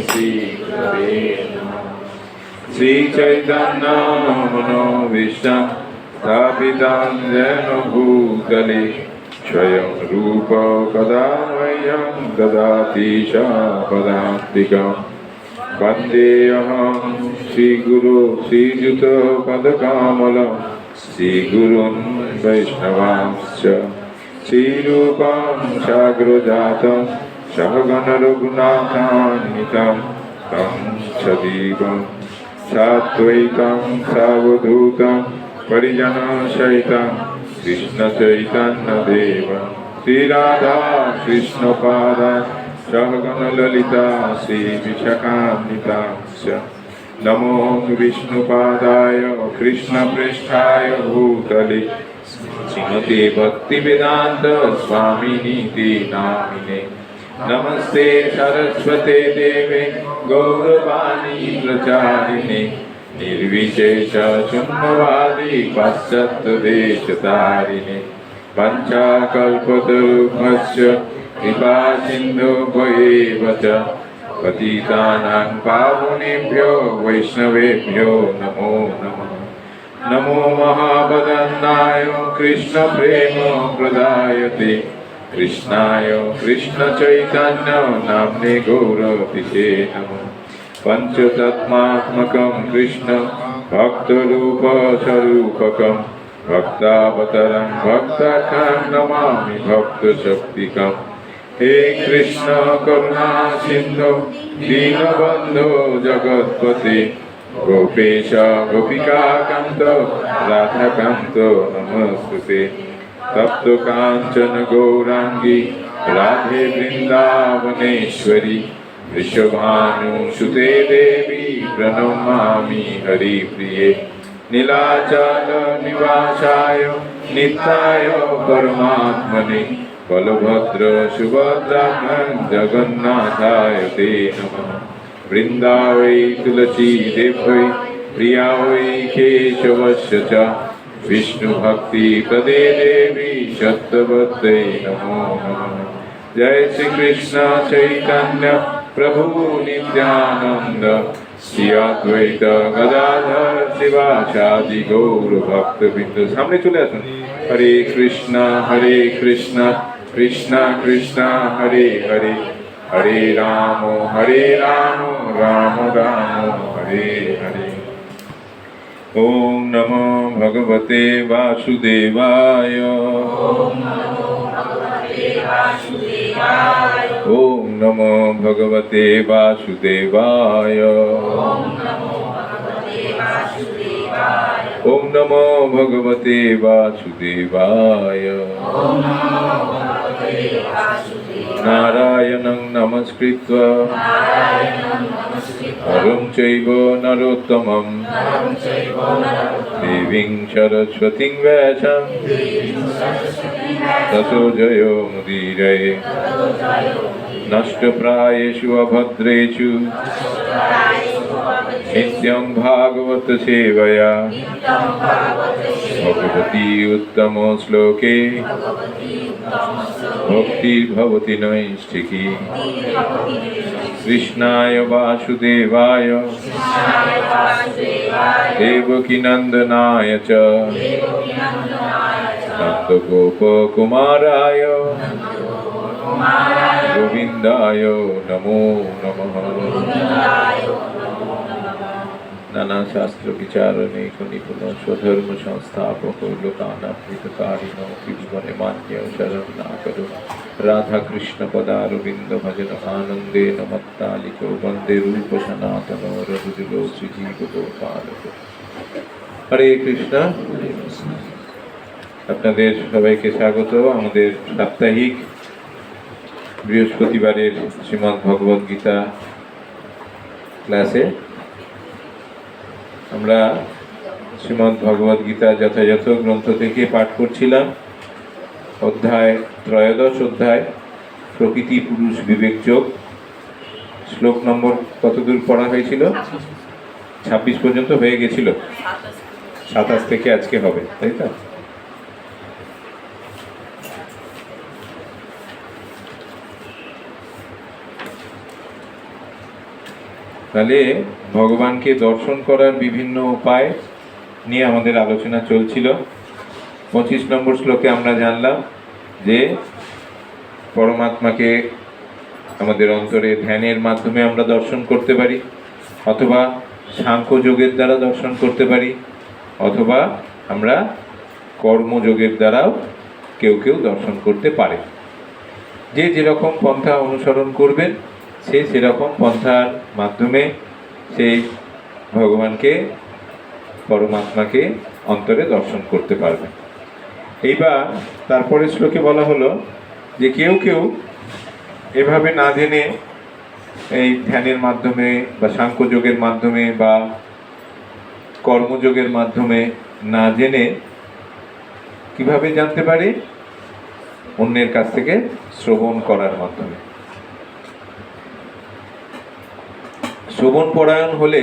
श्रीगुरवे नमः। श्रीचैतन्यमनोभीष्टं स्थापितं येन भूतले स्वयं रूप कदा मह्यं ददाति पदान्तिकम्। वन्देऽहं श्रीगुरो श्रीयुतपदकमलं श्रीगुरुन् वैष्णवांश्च श्रीरूपं साग्रजातं सहगणरघुनाथान्वितं तं सजीवं साद्वैतं सावधूतं परिजनसहितं कृष्णचैतन्यदेवं श्रीराधा कृष्णपादान् सहगणललिता श्रीविशाखान्वितांश्च नमो विष्णुपादाय कृष्णप्रेष्ठाय भूतले श्रीमते भक्तिवेदान्त स्वामिनीति नामिने। नमस्ते सरस्वते देवे गौरवाणी प्रचारिणे निर्विशेष शून्यवादी पाश्चात्यदेशतारिणे पञ्चाकल्पतरुभ्यश्च कृपा सिन्धुभ्येव च पतितानां पावनेभ्यो वैष्णवेभ्यो नमो नमः। नमो महावदन्नाय कृष्णप्रेम प्रदायते कृष्णाय कृष्णचैतन्य नाम्ने गौरतिसे नमः। पञ्चतत्त्वात्मकं कृष्ण भक्तरूपस्वरूपकं भक्तावतारं भक्ताख्यं नमामि भक्तशक्तिकम्। हे कृष्ण करुणा सिन्धो दीनबन्धो जगत्पते गोपेश गोपिकान्त राधाकान्त नमस्तुते। तप्त काञ्चन गौरांगी राधे वृन्दावनेश्वरी वृषभानुसुते देवी प्रणमामि हरिप्रिये। नीलाचल निवासाय नित्याय परमात्मने बलभद्र सुभद्राभ्यां जगन्नाथाय ते नमः। वृन्दावै तुलसी देव्यै प्रिया वै केशवस्य च विष्णुभक्ति प्रदे देवी सत्यवत्यै नमो नमः। जय श्री कृष्ण चैतन्य प्रभु नित्यानंद श्री अद्वैत गदाधर शिवासादि गौर भक्तवृंद। सामने चले आसुन। हरे कृष्ण कृष्ण कृष्ण हरे हरे हरे राम राम राम हरे हरे। ओम नमो भगवते वासुदेवाय। ओम नमो भगवते वासुदेवाय। ओम नमो भगवते वासुदेवाय। नारायणं नमस्कृत्य नरं चैव नरोत्तमं देवीं सरस्वतीं व्यासं ततो जयो मुदीरये। नष्टप्रायेषु अभद्रेषु नित्यं भागवत सेवया भगवती उत्तम श्लोके भक्तिर्भवति नैष्ठिकी। कृष्णाय वासुदेवाय देवकीनन्दनाय च नन्दगोपकुमाराय गोविन्दाय नमो नमः। नाना शास्त्र विचारणे निपुण स्वधर्म संस्थापक लोकानाप्रितकारिणो जीवने मान्य शरण नाकरो राधा कृष्ण पदारविंद भजन आनंदेन मत्तालिको वंदे रूप सनातन रघुजुलो श्रीजीव गोपालक। हरे कृष्ण। আপনাদের সবাইকে স্বাগত আমাদের সাপ্তাহিক বৃহস্পতিবারের শ্রীমদ্ ভগবদ গীতা ক্লাসে। আমরা শ্রীমদ্ ভগবদ গীতা যথাযথ গ্রন্থ থেকে পাঠ করছিলাম। অধ্যায় ত্রয়োদশ অধ্যায় প্রকৃতি পুরুষ বিবেক যোগ। শ্লোক নম্বর কতদূর পড়া হয়েছিল? 26 পর্যন্ত হয়ে গেছিল। 27 থেকে আজকে হবে, তাই তো? তাহলে ভগবানকে দর্শন করার বিভিন্ন উপায় নিয়ে আমাদের আলোচনা চলছিল। 25 নম্বর শ্লোকে আমরা জানলাম যে পরমাত্মাকে আমাদের অন্তরে ধ্যানের মাধ্যমে আমরা দর্শন করতে পারি, অথবা সাংখ্যযোগের দ্বারা দর্শন করতে পারি, অথবা আমরা কর্মযোগের দ্বারাও কেউ কেউ দর্শন করতে পারে। যে যেরকম পন্থা অনুসরণ করবেন সে সেরকম পন্থার মাধ্যমে সেই ভগবানকে, পরমাত্মাকে অন্তরে দর্শন করতে পারবে। এইবার তারপরে শ্লোকে বলা হলো যে কেউ কেউ এভাবে না জেনে এই ধ্যানের মাধ্যমে বা সাংখ্যযোগের মাধ্যমে বা কর্মযোগের মাধ্যমে না জেনে কিভাবে জানতে পারে? অন্যের কাছ থেকে শ্রবণ করার মাধ্যমে। শ্রবণ পরায়ণ হলে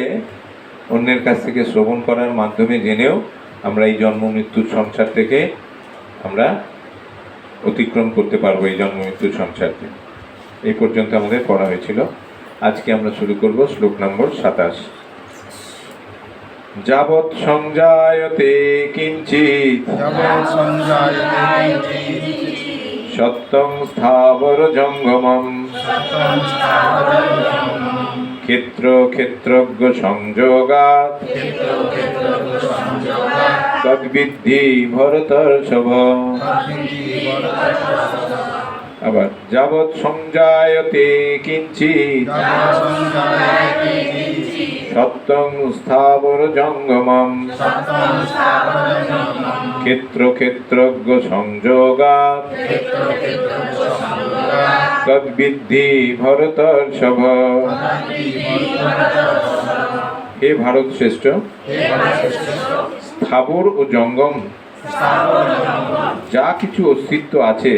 অন্যের কাছ থেকে শ্রবণ করার মাধ্যমে জেনেও আমরা এই জন্ম মৃত্যুর সংসার থেকে আমরা অতিক্রম করতে পারবো, এই জন্ম মৃত্যুর সংসার থেকে। এই পর্যন্ত আমাদের পড়া হয়েছিল। আজকে আমরা শুরু করব শ্লোক নম্বর 27। যাবৎ সংজায়তে কিঞ্চিৎ সত্যং স্থাবর জঙ্গমম ক্ষেত্র ক্ষেত্রজ্ঞ সংযোগাৎ তদ্বিদ্ধি ভরতর্ষভ। আবার যাবৎ সংজায়তে কিঞ্চিৎ সত্যং স্থাবর জঙ্গমম ক্ষেত্র ক্ষেত্রজ্ঞ সংযোগাৎ তদ্বিদ্ধি ভরতর্ষভ। হে ভারত শ্রেষ্ঠ, স্থাবর ও জঙ্গম যা কিছু অস্তিত্ব আছে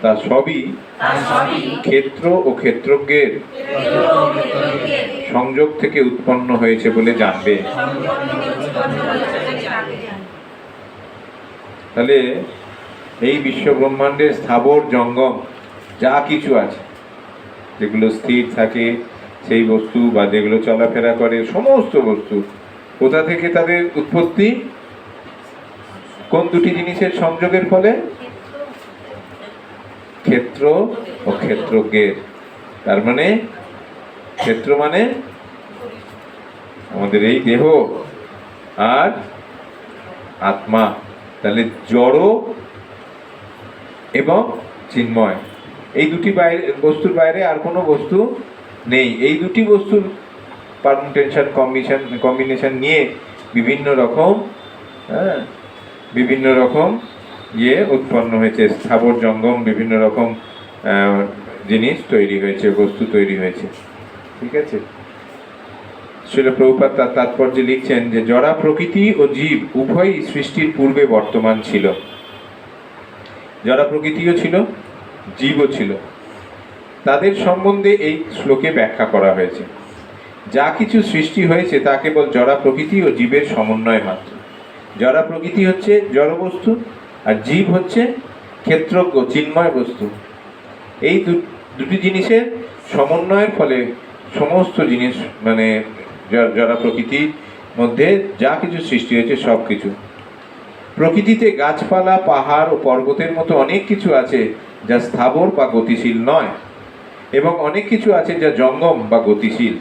তা সবই ক্ষেত্র ও ক্ষেত্রজ্ঞের সংযোগ থেকে উৎপন্ন হয়েছে বলে জানবে। তাহলে এই বিশ্ব ব্রহ্মাণ্ডের স্থাবর জঙ্গম যা কিছু আছে, যেগুলো স্থির থাকে সেই বস্তু বা যেগুলো চলাফেরা করে সমস্ত বস্তু, কোথা থেকে তাদের উৎপত্তি? কোন দুটি জিনিসের সংযোগের ফলে? ক্ষেত্র ও ক্ষেত্রজ্ঞের। তার মানে ক্ষেত্র মানে আমাদের এই দেহ আর আত্মা। তাহলে জড় এবং চিন্ময়, এই দুটি বাইরে বস্তুর বাইরে আর কোনো বস্তু নেই। এই দুটি বস্তুর পারমুটেশন কম্বিনেশন নিয়ে বিভিন্ন রকম উৎপন্ন হয়েছে, স্থাবর জঙ্গম বিভিন্ন রকম জিনিস তৈরি হয়েছে, বস্তু তৈরি হয়েছে। ঠিক আছে। শ্রীল প্রভুপাদ তার তাৎপর্যে লিখছেন যে জড়া প্রকৃতি ও জীব উভয়ই সৃষ্টির পূর্বে বর্তমান ছিল। জড়া প্রকৃতিও ছিল, জীবও ছিল। তাদের সম্বন্ধে এই শ্লোকে ব্যাখ্যা করা হয়েছে। যা কিছু সৃষ্টি হয়েছে তা কেবল জড়া প্রকৃতি ও জীবের সমন্বয় মাত্র। জড়া প্রকৃতি হচ্ছে জড় বস্তু আর জীব হচ্ছে ক্ষেত্রজ্ঞ চিন্ময় বস্তু। এই দুটি জিনিসের সমন্বয়ের ফলে সমস্ত জিনিস মানে জড়া প্রকৃতির মধ্যে যা কিছু সৃষ্টি হয়েছে সব কিছু। প্রকৃতিতে গাছপালা, পাহাড় ও পর্বতের মতো অনেক কিছু আছে যা স্থাবর বা গতিশীল নয়, এবং অনেক কিছু আছে যা জঙ্গম বা গতিশীল।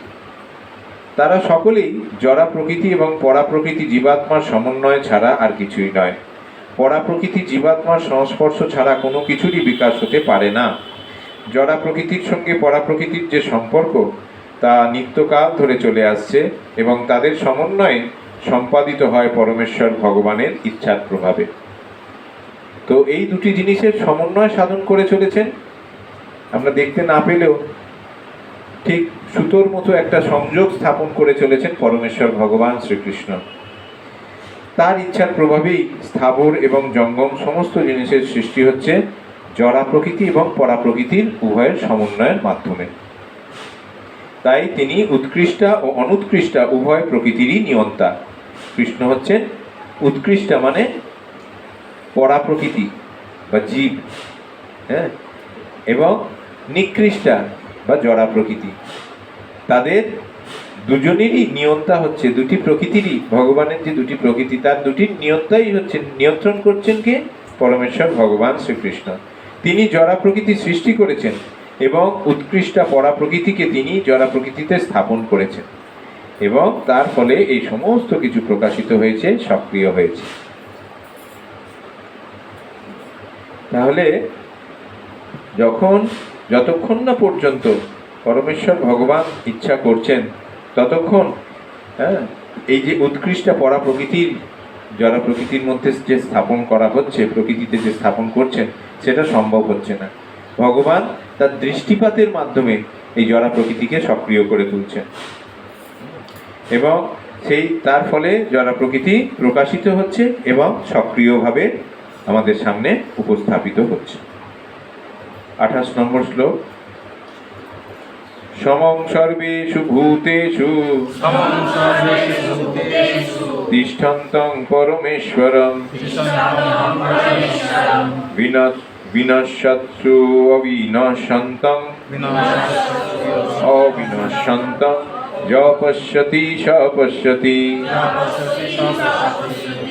তারা সকলেই জড়া প্রকৃতি এবং পরা প্রকৃতি জীবাত্মার সমন্বয় ছাড়া আর কিছুই নয়। পরা প্রকৃতি জীবাত্মার সংস্পর্শ ছাড়া কোনো কিছুরই বিকাশ হতে পারে না। জড়া প্রকৃতির সঙ্গে পরা প্রকৃতির যে সম্পর্ক তা নিত্যকাল ধরে চলে আসছে এবং তাদের সমন্বয়ে সম্পাদিত হয় পরমেশ্বর ভগবানের ইচ্ছার প্রভাবে। তো এই দুটি জিনিসের সমন্বয় সাধন করে চলেছেন। আমরা দেখতে না পেলেও ঠিক সুতোর মতো একটা সংযোগ স্থাপন করে চলেছেন পরমেশ্বর ভগবান শ্রীকৃষ্ণ। তার ইচ্ছার প্রভাবেই স্থাবর এবং জঙ্গম সমস্ত জিনিসের সৃষ্টি হচ্ছে জড়া প্রকৃতি এবং পরা প্রকৃতির উভয়ের সমন্বয়ের মাধ্যমে। তাই তিনি উৎকৃষ্টা ও অনুৎকৃষ্টা উভয় প্রকৃতিরই নিয়ন্তা। কৃষ্ণ হচ্ছেন উৎকৃষ্টা মানে পরা প্রকৃতি বা জীব, হ্যাঁ, এবং নিকৃষ্টা বা জড়া প্রকৃতি। তাদের দুজনেরই নিয়ন্তা হচ্ছে, দুটি প্রকৃতিরই, ভগবানের যে দুটি প্রকৃতি তার দুটির নিয়ন্তাই হচ্ছে, নিয়ন্ত্রণ করছেন কে? পরমেশ্বর ভগবান শ্রীকৃষ্ণ। তিনি জড়া প্রকৃতি সৃষ্টি করেছেন এবং উৎকৃষ্টা পরা প্রকৃতিকে তিনি জড়া প্রকৃতিতে স্থাপন করেছেন, এবং তার ফলে এই সমস্ত কিছু প্রকাশিত হয়েছে, সক্রিয় হয়েছে। তাহলে যতক্ষণ না পর্যন্ত পরমেশ্বর ভগবান ইচ্ছা করছেন ততক্ষণ এই যে উৎকৃষ্ট পরা প্রকৃতির জড়া প্রকৃতির মধ্যে যে স্থাপন করা হচ্ছে, প্রকৃতিতে যে স্থাপন করছেন, সেটা সম্ভব হচ্ছে না। ভগবান তার দৃষ্টিপাতের মাধ্যমে এই জড়া প্রকৃতিকে সক্রিয় করে তুলছেন এবং তার ফলে জড়া প্রকৃতি প্রকাশিত হচ্ছে এবং সক্রিয়ভাবে আমাদের সামনে উপস্থাপিত হচ্ছে। 28 নম্বর শ্লোক। সমং সর্বেষু ভূতেষু তিষ্ঠন্তং পরমেশ্বরং বিনশ্যৎসু অবিনশ্যন্তং অবিনশ্যন্তং য পশ্যতি স পশ্যতি।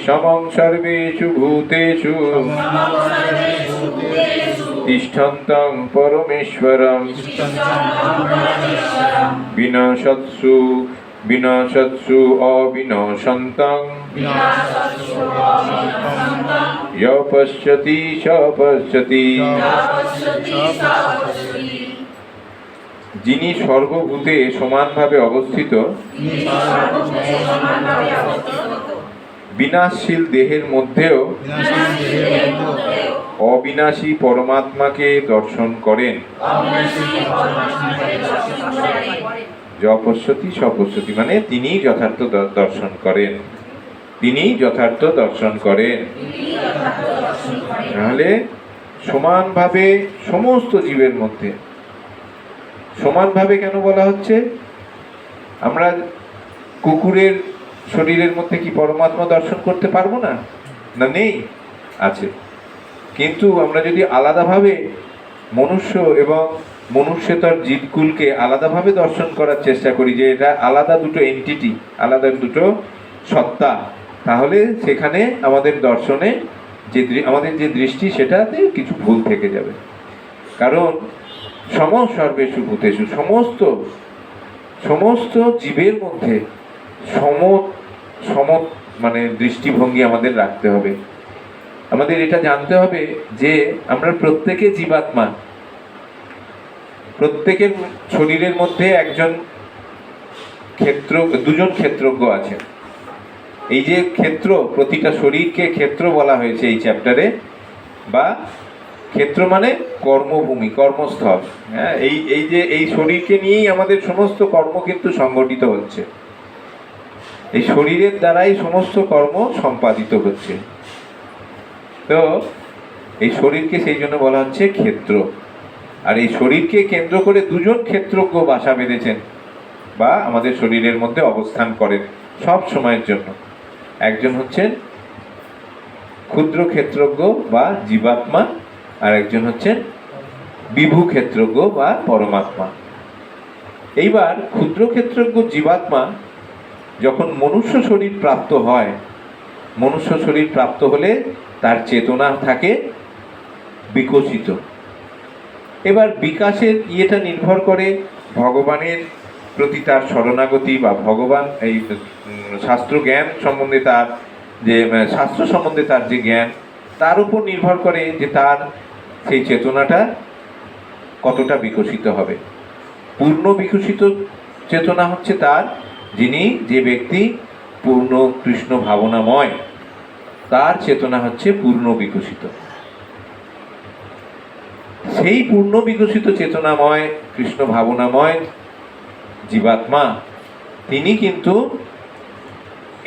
সমং সর্বেষু ভূতেষু তিষ্ঠন্তং পরমেশ্বরং বিনশ্যৎসু অবিনশ্যন্তং য পশ্যতি স পশ্যতি। যিনি সর্বভূতে সমানভাবে অবস্থিত, বিনাশশীল দেহের মধ্যেও অবিনাশী পরমাত্মাকে দর্শন করেন। যপশ্যতি সপশ্যতি মানে তিনি যথার্থ দর্শন করেন, তিনি যথার্থ দর্শন করেন। তাহলে সমানভাবে সমস্ত জীবের মধ্যে, সমানভাবে কেন বলা হচ্ছে? আমরা কুকুরের শরীরের মধ্যে কি পরমাত্মা দর্শন করতে পারবো না? না, নেই, আছে। কিন্তু আমরা যদি আলাদাভাবে মনুষ্য এবং মনুষ্যতর জীবকুলকে আলাদাভাবে দর্শন করার চেষ্টা করি, যে এটা আলাদা দুটো এন্টিটি, আলাদা দুটো সত্তা, তাহলে সেখানে আমাদের দর্শনে আমাদের যে দৃষ্টি, সেটাতে কিছু ভুল থেকে যাবে। কারণ সর্বেষু ভূতেষু, সমস্ত জীবের মধ্যে সম মানে দৃষ্টিভঙ্গি আমাদের রাখতে হবে। আমাদের এটা জানতে হবে যে আমরা প্রত্যেকে জীবাত্মা, প্রত্যেকের শরীরের মধ্যে দুজন ক্ষেত্রজ্ঞ আছেন। এই যে ক্ষেত্র, প্রতিটা শরীরকে ক্ষেত্র বলা হয়েছে এই চ্যাপ্টারে, বা ক্ষেত্র মানে কর্মভূমি, কর্মস্থল। হ্যাঁ, এই শরীরকে নিয়েই আমাদের সমস্ত কর্ম কিন্তু সংগঠিত হচ্ছে, এই শরীরের দ্বারাই সমস্ত কর্ম সম্পাদিত হচ্ছে। তো এই শরীরকে সেই জন্য বলা হচ্ছে ক্ষেত্র। আর এই শরীরকে কেন্দ্র করে দুজন ক্ষেত্রজ্ঞ বাসা বেঁধেছেন বা আমাদের শরীরের মধ্যে অবস্থান করেন সব সময়ের জন্য। একজন হচ্ছেন ক্ষুদ্র ক্ষেত্রজ্ঞ বা জীবাত্মা, আর একজন হচ্ছেন বিভু ক্ষেত্রজ্ঞ বা পরমাত্মা। এইবার ক্ষুদ্র ক্ষেত্রজ্ঞ জীবাত্মা যখন মনুষ্য শরীর প্রাপ্ত হয়, মনুষ্য শরীর প্রাপ্ত হলে তার চেতনা থাকে বিকশিত। এবার বিকাশের ইয়েটা নির্ভর করে ভগবানের প্রতি তার শরণাগতি, বা ভগবান এই শাস্ত্র জ্ঞান সম্বন্ধে তার যে শাস্ত্র সম্বন্ধে তার যে জ্ঞান, তার উপর নির্ভর করে যে তার সেই চেতনাটা কতটা বিকশিত হবে। পূর্ণ বিকশিত চেতনা হচ্ছে তার, যে ব্যক্তি পূর্ণ কৃষ্ণ ভাবনাময়, তার চেতনা হচ্ছে পূর্ণ বিকশিত। সেই পূর্ণ বিকশিত চেতনাময় কৃষ্ণ ভাবনাময় জীবাত্মা, তিনি কিন্তু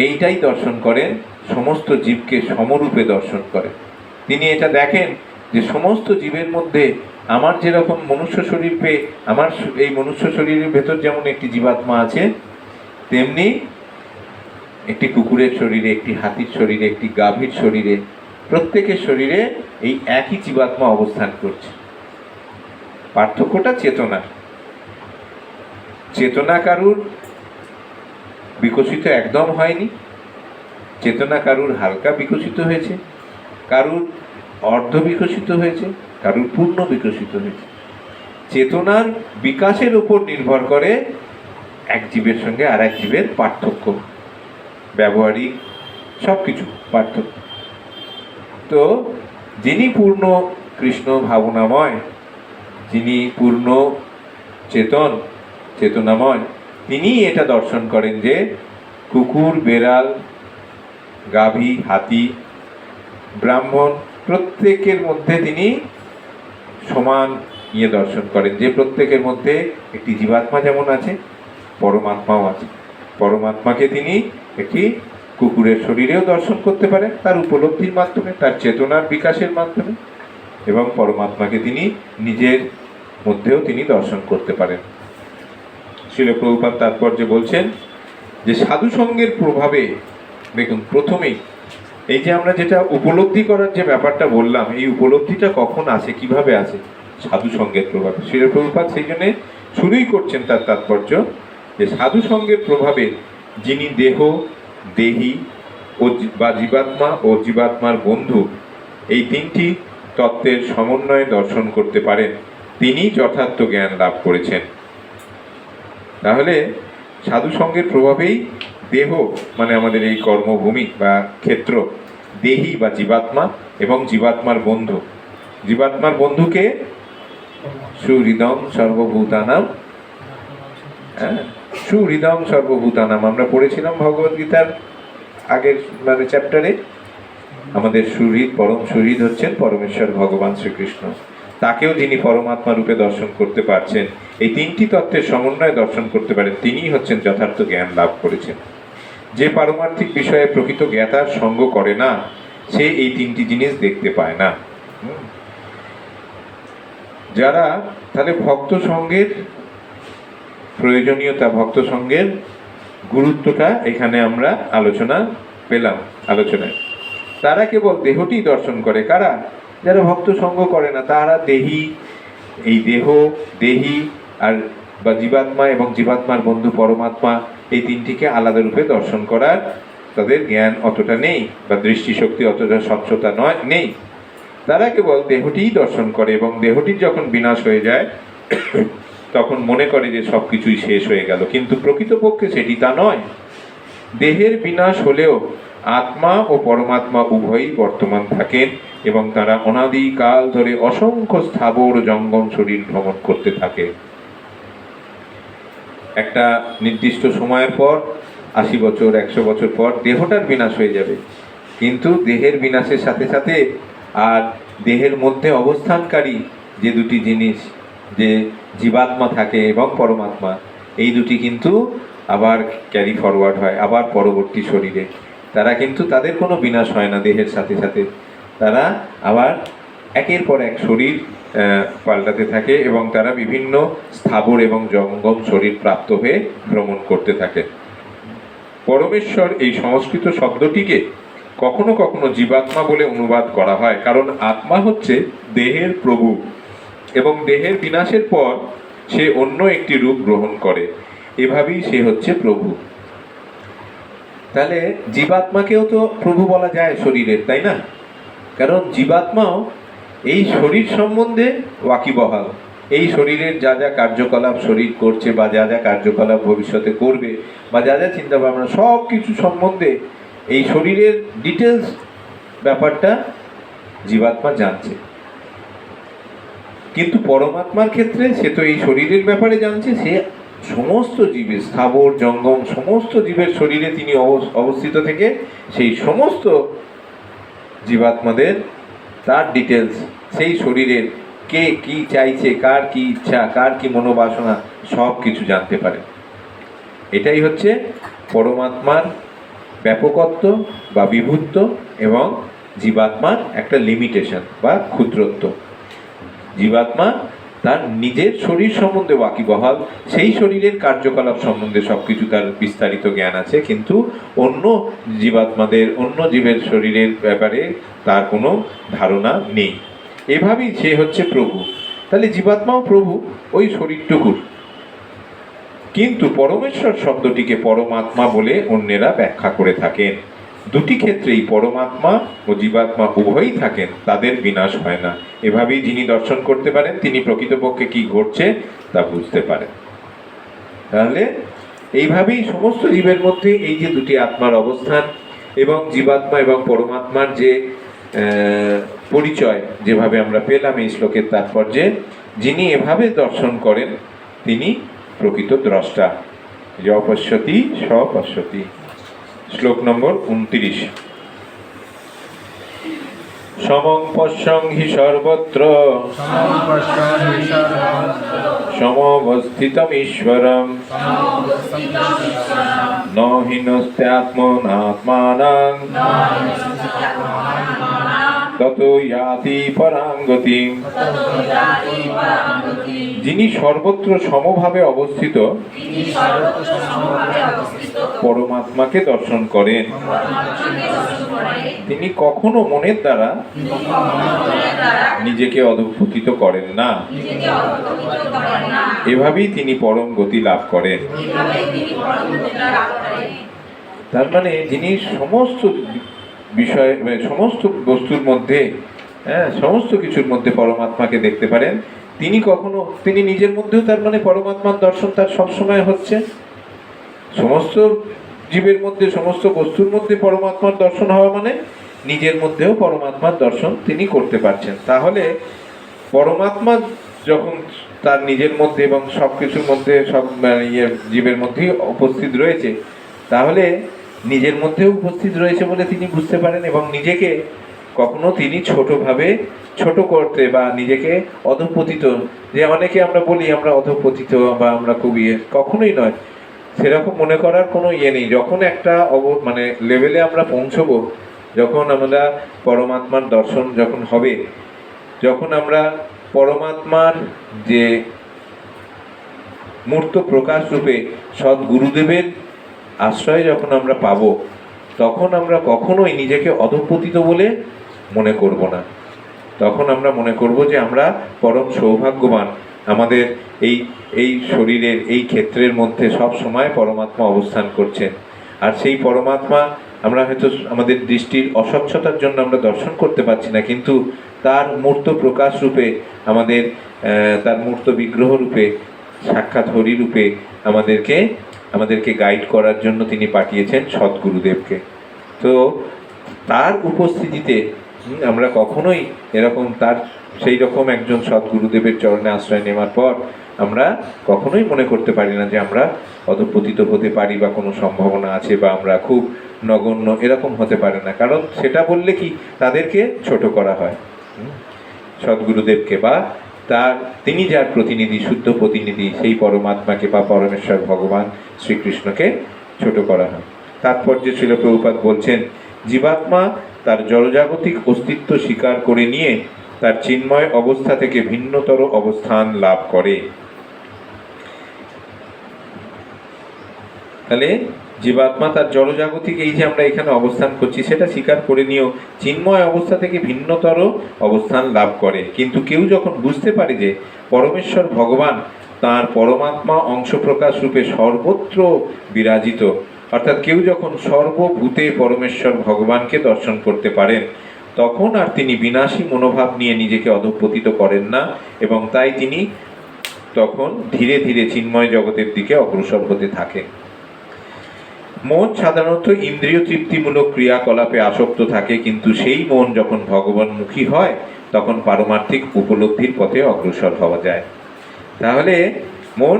এইটাই দর্শন করেন, সমস্ত জীবকে সমরূপে দর্শন করেন। তিনি এটা দেখেন যে সমস্ত জীবের মধ্যে আমার যেরকম মনুষ্য শরীর পেয়ে, আমার এই মনুষ্য শরীরের ভেতর যেমন একটি জীবাত্মা আছে, তেমনি একটি কুকুরের শরীরে, একটি হাতির শরীরে, একটি গাভীর শরীরে, প্রত্যেকের শরীরে এই একই জীবাত্মা অবস্থান করছে। পার্থক্যটা চেতনা। চেতনা কারুর বিকশিত একদম হয়নি, চেতনা কারুর হালকা বিকশিত হয়েছে, কারুর অর্ধ বিকশিত হয়েছে, কারুর পূর্ণ বিকশিত হয়েছে। চেতনার বিকাশের উপর নির্ভর করে এক জীবের সঙ্গে আর এক জীবের পার্থক্য, ব্যবহারিক সব কিছু পার্থক্য। তো যিনি পূর্ণ কৃষ্ণ ভাবনাময়, যিনি পূর্ণ চেতন চেতনাময়, তিনি এটা দর্শন করেন যে কুকুর, বেড়াল, গাভী, হাতি, ব্রাহ্মণ প্রত্যেকের মধ্যে তিনি সমান দর্শন করেন, যে প্রত্যেকের মধ্যে একটি জীবাত্মা যেমন আছে, পরমাত্মাও আছে। পরমাত্মাকে তিনি একটি কুকুরের শরীরেও দর্শন করতে পারেন, তার উপলব্ধির মাধ্যমে, তার চেতনার বিকাশের মাধ্যমে, এবং পরমাত্মাকে তিনি নিজের মধ্যেও তিনি দর্শন করতে পারেন। শ্রীল প্রভুপাদ তাৎপর্যে বলছেন যে সাধু সঙ্গের প্রভাবে, দেখুন প্রথমেই এই যে আমরা যেটা উপলব্ধি করার যে ব্যাপারটা বললাম, এই উপলব্ধিটা কখন আসে, কিভাবে আসে? সাধু সঙ্গের প্রভাবে। শ্রীল প্রভুপাদ সেই জন্যে শুরুই করছেন তার তাৎপর্য যে সাধু সঙ্গের প্রভাবে যিনি দেহ, দেহী ও বা জীবাত্মা ও জীবাত্মার বন্ধু, এই তিনটি তত্ত্বের সমন্বয়ে দর্শন করতে পারেন, তিনি যথার্থ জ্ঞান লাভ করেছেন। তাহলে সাধু সঙ্গের প্রভাবেই দেহ মানে আমাদের এই কর্মভূমি বা ক্ষেত্র, দেহী বা জীবাত্মা এবং জীবাত্মার বন্ধু, জীবাত্মার বন্ধুকে সুহৃদম সর্বভূতানাম, সুহৃদম সর্বভূতানাম আমরা পড়েছিলাম ভগবদ গীতার আগের মানে চ্যাপ্টারে। আমাদের সুহৃদ, পরম সুহৃদ হচ্ছেন পরমেশ্বর ভগবান শ্রীকৃষ্ণ, তাকেও যিনি পরমাত্মা রূপে দর্শন করতে পারছেন, এই তিনটি তত্ত্বের সমন্বয়ে দর্শন করতে পারেন, তিনিই হচ্ছেন যথার্থ জ্ঞান লাভ করেছেন। যে পারমার্থিক বিষয়ে প্রকৃত জ্ঞাতার সঙ্গ করে না, সে এই তিনটি জিনিস দেখতে পায় না। যারা তাহলে ভক্ত সঙ্গের প্রয়োজনীয়তা, ভক্ত সঙ্গের গুরুত্বটা এখানে আমরা আলোচনায় তারা কেবল দেহটি দর্শন করে। কারা? যারা ভক্ত সঙ্গ করে না, তারা দেহী, এই দেহ, দেহী আর বা জীবাত্মা এবং জীবাত্মার বন্ধু পরমাত্মা, এই তিনটিকে আলাদা রূপে দর্শন করার তাদের জ্ঞান অতটা নেই, বা দৃষ্টিশক্তি অতটা স্বচ্ছতা নেই। তারা কেবল দেহটিই দর্শন করে এবং দেহটির যখন বিনাশ হয়ে যায় তখন মনে করে যে সব কিছুই শেষ হয়ে গেল, কিন্তু প্রকৃতপক্ষে সেটি তা নয়। দেহের বিনাশ হলেও আত্মা ও পরমাত্মা উভয়ই বর্তমান থাকেন এবং তারা অনাদিকাল ধরে অসংখ্য স্থাবর জঙ্গম শরীর ভ্রমণ করতে থাকে। একটা নির্দিষ্ট সময়ের পর, 80 বছর 100 বছর পর দেহটার বিনাশ হয়ে যাবে, কিন্তু দেহের বিনাশের সাথে সাথে আর দেহের মধ্যে অবস্থানকারী যে দুটি জিনিস, যে জীবাত্মা থাকে এবং পরমাত্মা, এই দুটি কিন্তু আবার ক্যারি ফরওয়ার্ড হয়, আবার পরবর্তী শরীরে। তারা কিন্তু তাদের কোনো বিনাশ হয় না দেহের সাথে সাথে, তারা আবার একের পর এক শরীর পাল্টাতে থাকে এবং তারা বিভিন্ন স্থাবর এবং জঙ্গম শরীর প্রাপ্ত হয়ে ভ্রমণ করতে থাকে। পরমেশ্বর এই সংস্কৃত শব্দটিকে কখনো কখনো জীবাত্মা বলে অনুবাদ করা হয়, কারণ আত্মা হচ্ছে দেহের প্রভু এবং দেহের বিনাশের পর সে অন্য একটি রূপ গ্রহণ করে, এভাবেই সে হচ্ছে প্রভু। তাহলে জীবাত্মাকেও তো প্রভু বলা যায় শরীরের, তাই না? কারণ জীবাত্মাও এই শরীর সম্বন্ধে ওয়াকিবহাল, এই শরীরের যা যা কার্যকলাপ শরীর করছে বা যা যা কার্যকলাপ ভবিষ্যতে করবে বা যা যা চিন্তা ভাবনা, সব কিছু সম্বন্ধে এই শরীরের ডিটেলস ব্যাপারটা জীবাত্মা জানছে। কিন্তু পরমাত্মার ক্ষেত্রে সে তো এই শরীরের ব্যাপারে জানছে, সে সমস্ত জীবের, স্থাবর জঙ্গম সমস্ত জীবের শরীরে তিনি অবস্থিত থেকে সেই সমস্ত জীবাত্মাদের তার ডিটেলস, সেই শরীরের কে কি চাইছে, কার কি ইচ্ছা, কার কি মনোবাসনা, সব কিছু জানতে পারে। এটাই হচ্ছে পরমাত্মার ব্যাপকত্ব বা বিভূত্ব এবং জীবাত্মার একটা লিমিটেশন বা ক্ষুদ্রত্ব। জীবাত্মা তার নিজের শরীর সম্বন্ধে ওয়াকিবহাল, সেই শরীরের কার্যকলাপ সম্বন্ধে সবকিছু তার বিস্তারিত জ্ঞান আছে, কিন্তু অন্য জীবাত্মাদের, অন্য জীবের শরীরের ব্যাপারে তার কোনো ধারণা নেই। এভাবেই সে হচ্ছে প্রভু। তাহলে জীবাত্মাও প্রভু ওই শরীরটুকুর। কিন্তু পরমেশ্বর শব্দটিকে পরমাত্মা বলে অন্যেরা ব্যাখ্যা করে থাকেন। দুটি ক্ষেত্রেই পরমাত্মা ও জীবাত্মা উভয়ই থাকেন, তাদের বিনাশ হয় না। এভাবেই যিনি দর্শন করতে পারেন তিনি প্রকৃতপক্ষে কি ঘটছে তা বুঝতে পারেন। তাহলে এইভাবেই সমস্ত জীবের মধ্যে এই যে দুটি আত্মার অবস্থান এবং জীবাত্মা এবং পরমাত্মার যে পরিচয় যেভাবে আমরা পেলাম এই শ্লোকের তাৎপর্যে, যিনি এভাবে দর্শন করেন তিনি প্রকৃত দ্রষ্টা। যে অপশ্যতি স্বপশ্যতি। শ্লোক নম্বর 29। সমং পশ্যং হি সর্বত্র সমবস্থিতমীশ্বরম ন হিনস্ত্যাত্মনাত্মানাং ততো ইয়াতি পরাং গতিম। যিনি সর্বত্র সমভাবে অবস্থিত পরমাত্মাকে দর্শন করেন, তিনি কখনো মনের দ্বারা নিজেকে অধঃপতিত করেন না। এভাবেই তিনি পরম গতি লাভ করেন। তার মানে যিনি সমস্ত বিষয় সমস্ত বস্তুর মধ্যে সমস্ত কিছুর মধ্যে পরমাত্মাকে দেখতে পারেন, তিনি নিজের মধ্যেও তার মানে পরমাত্মার দর্শন তার সবসময় হচ্ছে। সমস্ত জীবের মধ্যে সমস্ত বস্তুর মধ্যে পরমাত্মার দর্শন হওয়া মানে নিজের মধ্যেও পরমাত্মার দর্শন তিনি করতে পারছেন। তাহলে পরমাত্মা যখন তার নিজের মধ্যে এবং সব কিছুর মধ্যে সব জীবের মধ্যেই উপস্থিত রয়েছে, তাহলে নিজের মধ্যেও উপস্থিত রয়েছে বলে তিনি বুঝতে পারেন এবং নিজেকে কখনো তিনি ছোট করতে বা নিজেকে অধঃপতিত, যে অনেকে আমরা বলি আমরা অধঃপতিত বা আমরা খুব কখনোই নয়, সেরকম মনে করার কোনো নেই। যখন একটা লেভেলে আমরা পৌঁছবো, যখন আমরা পরমাত্মার দর্শন যখন হবে, যখন আমরা পরমাত্মার যে মূর্ত প্রকাশ রূপে সদ্গুরুদেবের আশ্রয় যখন আমরা পাব, তখন আমরা কখনোই নিজেকে অধঃপতিত বলে মনে করব না। তখন আমরা মনে করব যে আমরা পরম সৌভাগ্যবান, আমাদের এই শরীরের এই ক্ষেত্রের মধ্যে সব সময় পরমাত্মা অবস্থান করছেন। আর সেই পরমাত্মা আমরা হয়তো আমাদের দৃষ্টির অস্বচ্ছতার জন্য আমরা দর্শন করতে পারছি না, কিন্তু তার মূর্ত প্রকাশ রূপে তার মূর্ত বিগ্রহ রূপে সাক্ষাৎ হরি রূপে আমাদেরকে গাইড করার জন্য তিনি পাঠিয়েছেন সদ্গুরুদেবকে। তো তার উপস্থিতিতে আমরা কখনোই এরকম সেই রকম একজন সদ্গুরুদেবের চরণে আশ্রয় নেওয়ার পর আমরা কখনোই মনে করতে পারি না যে আমরা অধঃপতিত হতে পারি বা কোনো সম্ভাবনা আছে বা আমরা খুব নগণ্য, এরকম হতে পারে না। কারণ সেটা বললে কি তাদেরকে ছোট করা হয়, সদ্গুরুদেবকে বা তিনি যার প্রতিনিধি, শুদ্ধ প্রতিনিধি, সেই পরমাত্মাকে বা পরমেশ্বর ভগবান শ্রীকৃষ্ণকে ছোট করা হয়। তাৎপর্যে শ্রীল প্রভুপাদ বলছেন, জীবাত্মা তার জড়জাগতিক অস্তিত্ব স্বীকার করে নিয়ে তার চিন্ময় অবস্থা থেকে ভিন্নতর অবস্থান লাভ করে। তাহলে জীবাত্মা তার জড়জাগতিক এই যে আমরা এখানে অবস্থান করছি সেটা স্বীকার করে নিয়েও চিন্ময় অবস্থা থেকে ভিন্নতর অবস্থান লাভ করে। কিন্তু কেউ যখন বুঝতে পারে যে পরমেশ্বর ভগবান তার পরমাত্মা অংশ প্রকাশ রূপে সর্বত্র বিরাজিত, অর্থাৎ কেউ যখন সর্বভূতে পরমেশ্বর ভগবানকে দর্শন করতে পারেন, তখন আর তিনি বিনাশী মনোভাব নিয়ে নিজেকে অধঃপতিত করেন না এবং তাই তিনি তখন ধীরে ধীরে চিন্ময় জগতের দিকে অগ্রসর হতে থাকেন। মন সাধারণত ইন্দ্রিয় তৃপ্তিমূলক ক্রিয়াকলাপে আসক্ত থাকে, কিন্তু সেই মন যখন ভগবানমুখী হয় তখন পারমার্থিক উপলব্ধির পথে অগ্রসর হওয়া যায়। তাহলে মন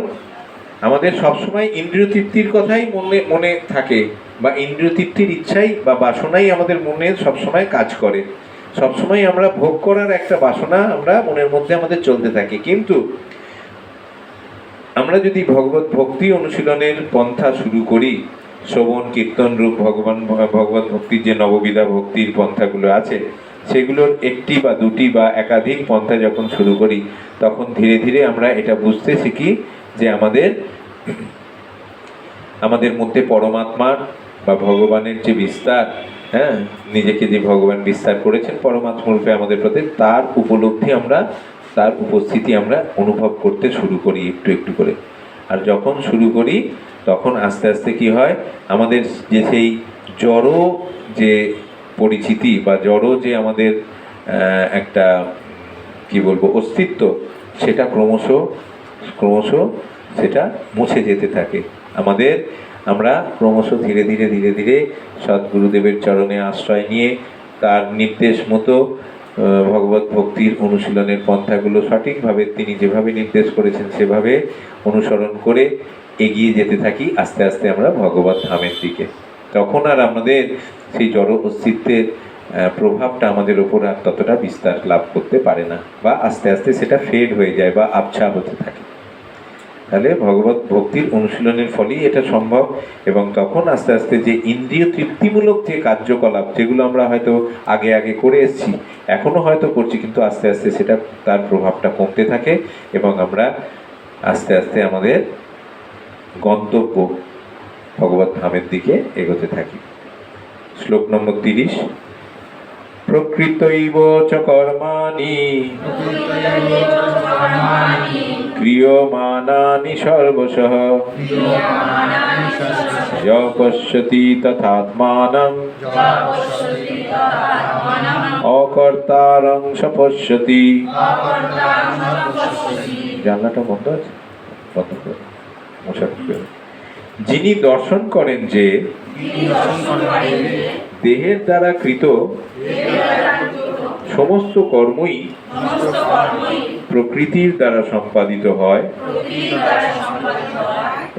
আমাদের সবসময় ইন্দ্রিয় তৃপ্তির কথাই মনে থাকে, বা ইন্দ্রিয় তৃপ্তির ইচ্ছাই বা বাসনাই আমাদের মনে সবসময় কাজ করে। সবসময় আমরা ভোগ করার একটা বাসনা আমরা মনের মধ্যে আমাদের চলতে থাকে। কিন্তু আমরা যদি ভগবত ভক্তি অনুশীলনের পন্থা শুরু করি, শ্রবণ কীর্তন রূপ ভগবত ভক্তির যে নববিধা ভক্তির পন্থাগুলো আছে, সেগুলোর একটি বা দুটি বা একাধিক পন্থা যখন শুরু করি, তখন ধীরে ধীরে আমরা এটা বুঝতে শিখি যে আমাদের মধ্যে পরমাত্মার বা ভগবানের যে বিস্তার, নিজেকে যে ভগবান বিস্তার করেছেন পরমাত্মা রূপে আমাদের প্রতি, তার উপলব্ধি তার উপস্থিতি আমরা অনুভব করতে শুরু করি একটু একটু করে। আর যখন শুরু করি তখন আস্তে আস্তে কি হয়, আমাদের যে সেই জড় যে পরিচিতি বা জড় যে আমাদের একটা কি বলবো অস্তিত্ব, সেটা ক্রমশ ক্রমশ সেটা মুছে যেতে থাকে আমাদের। আমরা ক্রমশ ধীরে ধীরে ধীরে ধীরে সদ্গুরুদেবের চরণে আশ্রয় নিয়ে তার নির্দেশ মতো ভগবত ভক্তির অনুশীলনের পন্থাগুলো সঠিকভাবে তিনি যেভাবে নির্দেশ করেছেন সেভাবে অনুসরণ করে এগিয়ে যেতে থাকি। আস্তে আস্তে আমরা ভগবত ধামের দিকে, তখন আর আমাদের সেই জড় অস্তিত্বের প্রভাবটা আমাদের ওপর আর ততটা বিস্তার লাভ করতে পারে না, বা আস্তে আস্তে সেটা ফেড হয়ে যায় বা আবছা হতে থাকে। তাহলে ভগবত ভক্তির অনুশীলনের ফলেই এটা সম্ভব। এবং তখন আস্তে আস্তে যে ইন্দ্রিয় তৃপ্তিমূলক যে কার্যকলাপ, যেগুলো আমরা হয়তো আগে আগে করে এসেছি, এখনো হয়তো করছি, কিন্তু আস্তে আস্তে সেটা তার প্রভাবটা কমতে থাকে এবং আমরা আস্তে আস্তে আমাদের গন্তব্য ভগবত ধামের দিকে এগোতে থাকি। শ্লোক নম্বর 30। প্রকৃতৈব চ কর্মাণি ক্রিয়মাণানি সর্বশঃ য পশ্যতি তথাত্মানং অকর্তারং স পশ্যতি। জানলাটা বন্ধ আছে, বন্ধ করে মশা ঢুকবে। যিনি দর্শন করেন যে দেহের দ্বারা কৃত সমস্ত কর্মই প্রকৃতির দ্বারা সম্পাদিত হয়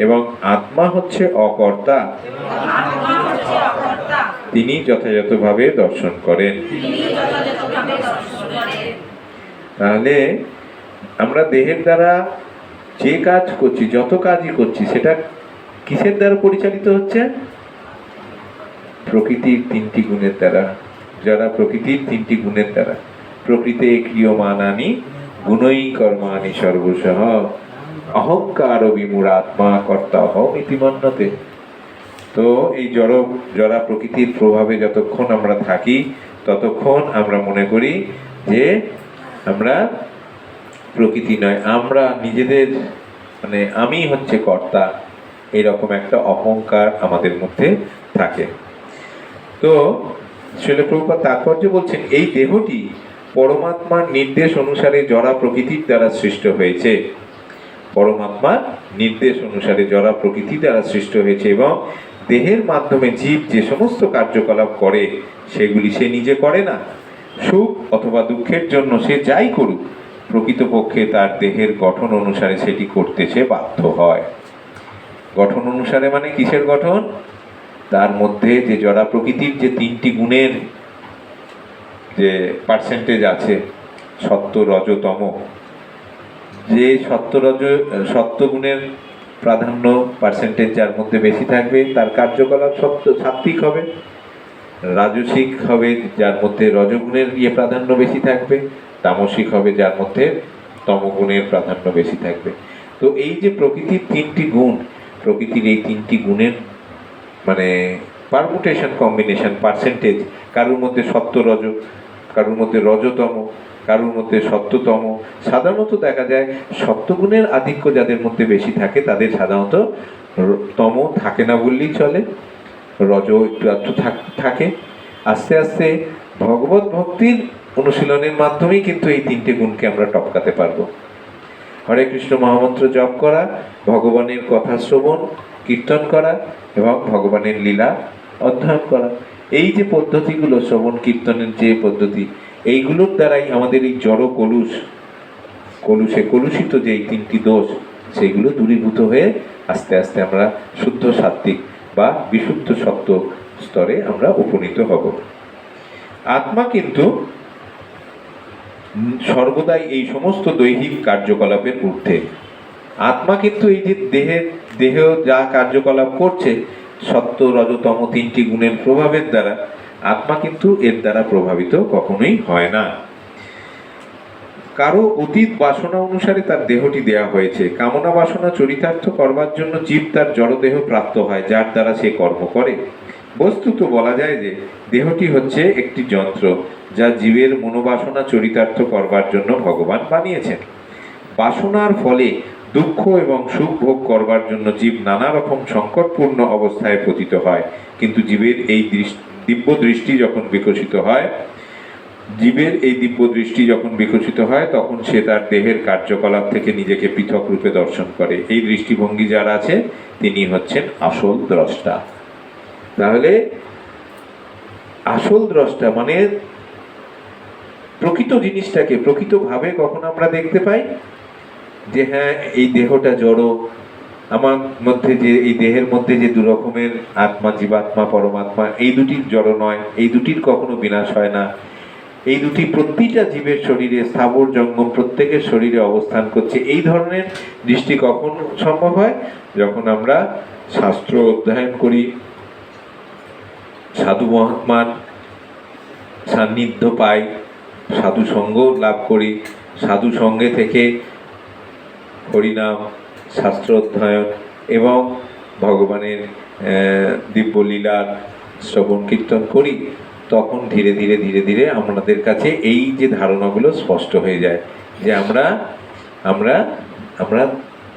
এবং আত্মা হচ্ছে অকর্তা, তিনি যথাযথভাবে দর্শন করেন। তাহলে আমরা দেহের দ্বারা যে কাজ করছি, যত কাজই করছি, সেটা কিসের দ্বারা পরিচালিত হচ্ছে? প্রকৃতির তিনটি গুণের দ্বারা। যারা প্রকৃতির তিনটি গুণের দ্বারা, প্রকৃতে ক্রিয়মাণানি গুণই কর্মাণি সর্বশঃ অহংকার বিমূঢ়াত্মা কর্তা অহং ইতি মন্যতে। তো এই জড়া প্রকৃতির প্রভাবে যতক্ষণ আমরা থাকি, ততক্ষণ আমরা মনে করি যে আমরা প্রকৃতি নয়, আমরা নিজেদের মানে আমি হচ্ছে কর্তা, এরকম একটা অহংকার আমাদের মধ্যে থাকে। তো শ্রীল প্রভুপাদ তাৎপর্য বলছেন, এই দেহটি পরমাত্মার নির্দেশ অনুসারে জড়া প্রকৃতির দ্বারা সৃষ্ট হয়েছে। পরমাত্মার নির্দেশ অনুসারে জড়া প্রকৃতি দ্বারা সৃষ্ট হয়েছে এবং দেহের মাধ্যমে জীব যে সমস্ত কার্যকলাপ করে সেগুলি সে নিজে করে না। সুখ অথবা দুঃখের জন্য সে যাই করুক, প্রকৃতপক্ষে তার দেহের গঠন অনুসারে সেটি করতে সে বাধ্য হয়। গঠন অনুসারে মানে কিসের গঠন? তার মধ্যে যে জড়া প্রকৃতির যে তিনটি গুণের যে পার্সেন্টেজ আছে, সত্য রজ তম, যে সত্য গুণের প্রাধান্য পার্সেন্টেজ যার মধ্যে বেশি থাকবে তার কার্যকলাপ সাত্ত্বিক হবে। রাজসিক হবে যার মধ্যে রজগুণের প্রাধান্য বেশি থাকবে, তামসিক হবে যার মধ্যে তমগুণের প্রাধান্য বেশি থাকবে। তো এই যে প্রকৃতির তিনটি গুণ, প্রকৃতির এই তিনটি গুণের মানে পারমুটেশন কম্বিনেশন পার্সেন্টেজ, কারোর মধ্যে সত্য রজ, কারোর মধ্যে রজতম, কারোর মধ্যে সত্যতম। সাধারণত দেখা যায় সত্যগুণের আধিক্য যাদের মধ্যে বেশি থাকে তাদের সাধারণত তম থাকে না বললেই চলে, রজ একটু একটু থাকে। আস্তে আস্তে ভগবত ভক্তির অনুশীলনের মাধ্যমেই কিন্তু এই তিনটে গুণকে আমরা টপকাতে পারবো। হরে কৃষ্ণ মহামন্ত্র জপ করা, ভগবানের কথা শ্রবণ কীর্তন করা এবং ভগবানের লীলা অধ্যয়ন করা, এই যে পদ্ধতিগুলো, শ্রবণ কীর্তনের যে পদ্ধতি, এইগুলোর দ্বারাই আমাদের এই জড় কলুষে কলুষিত যে এই তিনটি দোষ, সেইগুলো দূরীভূত হয়ে আস্তে আস্তে আমরা শুদ্ধ সাত্ত্বিক বা বিশুদ্ধ সত্য স্তরে আমরা উপনীত হব। আত্মা কিন্তু সর্বদাই এই সমস্ত দৈহিক কার্যকলাপের ঊর্ধ্বে। আত্মা কিন্তু এই যে দেহ যা কার্যকলাপ করছে সত্য রজতম তিনটি গুণের প্রভাবের দ্বারা, আত্মা কিন্তু এর দ্বারা প্রভাবিত কখনোই হয় না। কারো অতীত বাসনা অনুসারে তার দেহটি দেয়া হয়েছে। কামনা বাসনা চরিতার্থ করবার জন্য জীব তার জড়দেহ প্রাপ্ত হয়, যার দ্বারা সে কর্ম করে। বস্তুত বলা যায় যে দেহটি হচ্ছে একটি যন্ত্র, যা জীবের মনোবাসনা চরিতার্থ করবার জন্য ভগবান বানিয়েছেন। বাসনার ফলে দুঃখ এবং সুখ ভোগ করবার জন্য জীব নানা রকম সংকটপূর্ণ অবস্থায় পতিত হয়, কিন্তু জীবের এই দিব্য দৃষ্টি যখন বিকশিত হয়, তখন সে তার দেহের কার্যকলাপ থেকে নিজেকে পৃথক রূপে দর্শন করে। এই দৃষ্টিভঙ্গি যার আছে তিনি হচ্ছেন আসল দ্রষ্টা। তাহলে আসল দ্রষ্টা মানে প্রকৃত জিনিসটাকে প্রকৃতভাবে কখন আমরা দেখতে পাই, যে হ্যাঁ এই দেহটা জড়, আমার মধ্যে যে এই দেহের মধ্যে যে দু রকমের আত্মা, জীবাত্মা পরমাত্মা, এই দুটির জড় নয়, এই দুটির কখনো বিনাশ হয় না, এই দুটি প্রতিটা জীবের শরীরে স্থাবর জঙ্গম প্রত্যেকের শরীরে অবস্থান করছে। এই ধরনের দৃষ্টি কখন সম্ভব হয়? যখন আমরা শাস্ত্র অধ্যয়ন করি, সাধু মহাত্মার সান্নিধ্য পাই, সাধু সঙ্গ লাভ করি, সাধু সঙ্গে থেকে হরিনাম, শাস্ত্র অধ্যয়ন এবং ভগবানের দিব্য লীলার শ্রবণ কীর্তন করি, তখন ধীরে ধীরে ধীরে ধীরে আমাদের কাছে এই যে ধারণাগুলো স্পষ্ট হয়ে যায় যে আমরা আমরা আমরা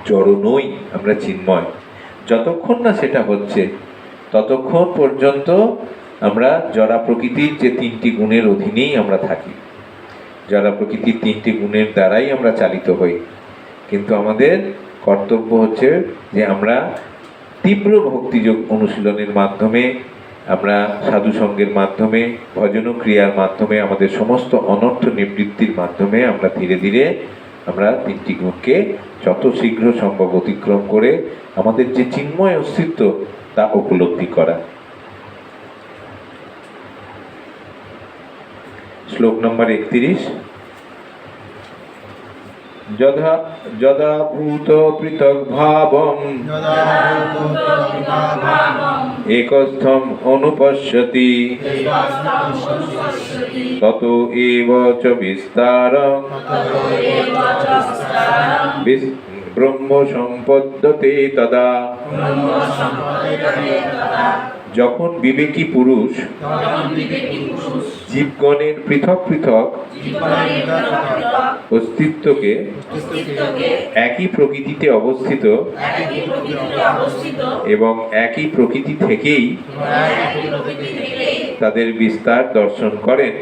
জড় নই, আমরা চিন্ময়। যতক্ষণ না সেটা হচ্ছে ততক্ষণ পর্যন্ত আমরা জড়া প্রকৃতির যে তিনটি গুণের অধীনেই আমরা থাকি, জড়া প্রকৃতির তিনটি গুণের দ্বারাই আমরা চালিত হই। কিন্তু আমাদের কর্তব্য হচ্ছে যে আমরা তীব্র ভক্তিযোগ অনুশীলনের মাধ্যমে, আমরা সাধু সঙ্গের মাধ্যমে, ভজন ক্রিয়ার মাধ্যমে, আমাদের সমস্ত অনর্থ নিবৃত্তির মাধ্যমে আমরা ধীরে ধীরে আমরা তিনটি গুণকে যত শীঘ্র সম্ভব অতিক্রম করে আমাদের যে চিন্ময় অস্তিত্ব তা উপলব্ধি করা। শ্লোক নম্বর 31। যদা ভূত পৃথক ভাবং একস্থম অনুপশ্যতি ততো এব চ বিস্তারং ব্রহ্ম সম্পদ্যতে তদা। যখন বিবেকী পুরুষ জীবগণের পৃথক পৃথক অস্তিত্বকে একই প্রকৃতিতে অবস্থিত এবং একই প্রকৃতি থেকেই তাদের বিস্তার দর্শন করেন,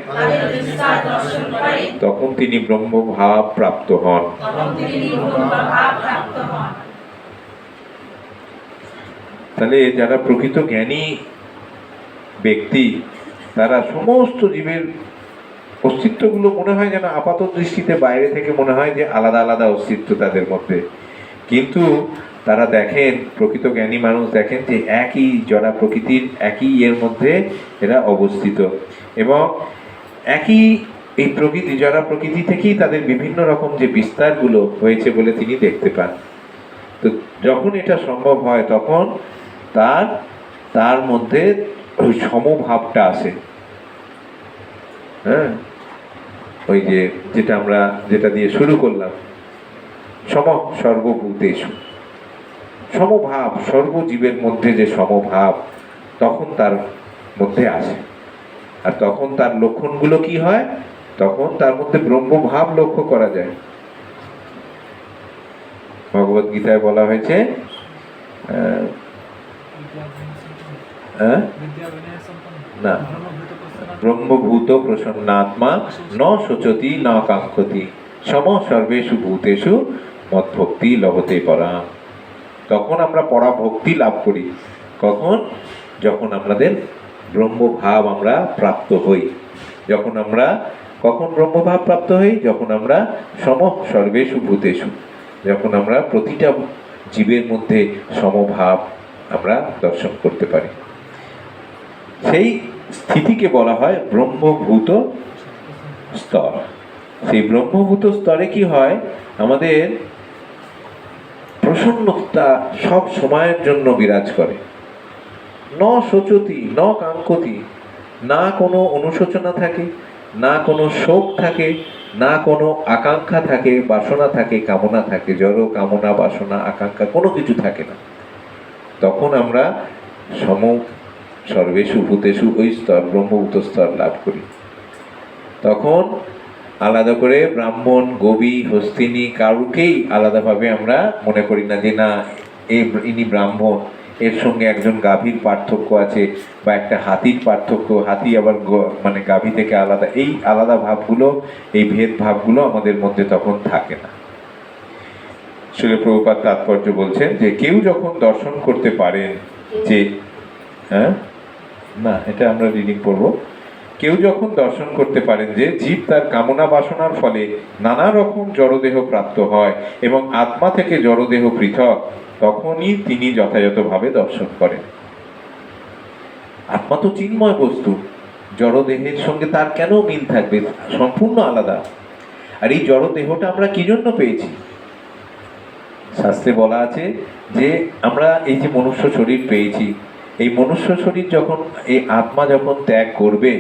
তখন তিনি ব্রহ্মভাব প্রাপ্ত হন। তাহলে যারা প্রকৃত জ্ঞানী ব্যক্তি, তারা সমস্ত জীবের অস্তিত্বগুলো মনে হয় যেন আপাত দৃষ্টিতে বাইরে থেকে মনে হয় যে আলাদা আলাদা অস্তিত্ব তাদের মধ্যে, কিন্তু তারা দেখেন, প্রকৃত জ্ঞানী মানুষ দেখেন যে একই জড়া প্রকৃতির একই এর মধ্যে এরা অবস্থিত এবং একই এই প্রকৃতি, জড়া প্রকৃতি থেকেই তাদের বিভিন্ন রকম যে বিস্তারগুলো হয়েছে বলে তিনি দেখতে পান। তো যখন এটা সম্ভব হয় তখন তার মধ্যে ওই সমভাবটা আসে। হ্যাঁ, ওই যেটা দিয়ে শুরু করলাম, সর্বভূতেষু সমভাব, সর্বজীবের মধ্যে যে সমভাব, তখন তার মধ্যে আসে। আর তখন তার লক্ষণগুলো কি হয়? তখন তার মধ্যে ব্রহ্মভাব লক্ষ্য করা যায়। ভগবত গীতায় বলা হয়েছে না, ব্রহ্মভূত প্রসন্নাত্মা ন শোচতি ন কাঙ্ক্ষতি সম সর্বেষু ভূতেষু মদ্ভক্তি লভতে পরা। তখন আমরা পরাভক্তি লাভ করি কখন? যখন আমাদের ব্রহ্মভাব আমরা প্রাপ্ত হই। কখন ব্রহ্মভাব প্রাপ্ত হই? যখন আমরা সম সর্বেষু ভূতেষু, যখন আমরা প্রতিটা জীবের মধ্যে সমভাব আমরা দর্শন করতে পারি। সেই স্থিতিকে বলা হয় ব্রহ্মভূত স্তর। সেই ব্রহ্মভূত স্তরে কি হয়? আমাদের প্রসন্নতা সব সময়ের জন্য বিরাজ করে। ন শোচতি ন কাঙ্ক্ষতি, না কোনো অনুশোচনা থাকে, না কোনো শোক থাকে, না কোনো আকাঙ্ক্ষা থাকে, বাসনা থাকে, কামনা থাকে, জড় কামনা বাসনা আকাঙ্ক্ষা কোনো কিছু থাকে না। তখন আমরা সম সর্বেষু ভূতেষু ওই স্তর, ব্রহ্মভূত স্তর লাভ করি। তখন আলাদা করে ব্রাহ্মণ, গোবী, হস্তিনী কারুকেই আলাদাভাবে আমরা মনে করি না যে না ইনি ব্রাহ্মণ, এর সঙ্গে একজন গাভীর পার্থক্য আছে, বা একটা হাতির পার্থক্য, হাতি আবার মানে গাভী থেকে আলাদা, এই আলাদা ভাবগুলো, এই ভেদ ভাবগুলো আমাদের মধ্যে তখন থাকে না। শ্রীল প্রভুপাদ তাৎপর্য বলছেন যে কেউ যখন দর্শন করতে পারেন যে, হ্যাঁ না এটা আমরা রিডিং করবো, কেউ যখন দর্শন করতে পারেন যে জীব তার কামনা বাসনার ফলে নানা রকম জড়দেহ প্রাপ্ত হয় এবং আত্মা থেকে জড়দেহ পৃথক, তখনই তিনি যথাযথভাবে দর্শন করেন। আত্মা তো চিন্ময় বস্তু, জড়দেহের সঙ্গে তার কেন মিল থাকবে, সম্পূর্ণ আলাদা। আর এই জড়দেহটা আমরা কি জন্য পেয়েছি? শাস্ত্রে বলা আছে যে আমরা এই যে মনুষ্য শরীর পেয়েছি, এই মনুষ্য শরীর যখন এই আত্মা যখন ত্যাগ করবে,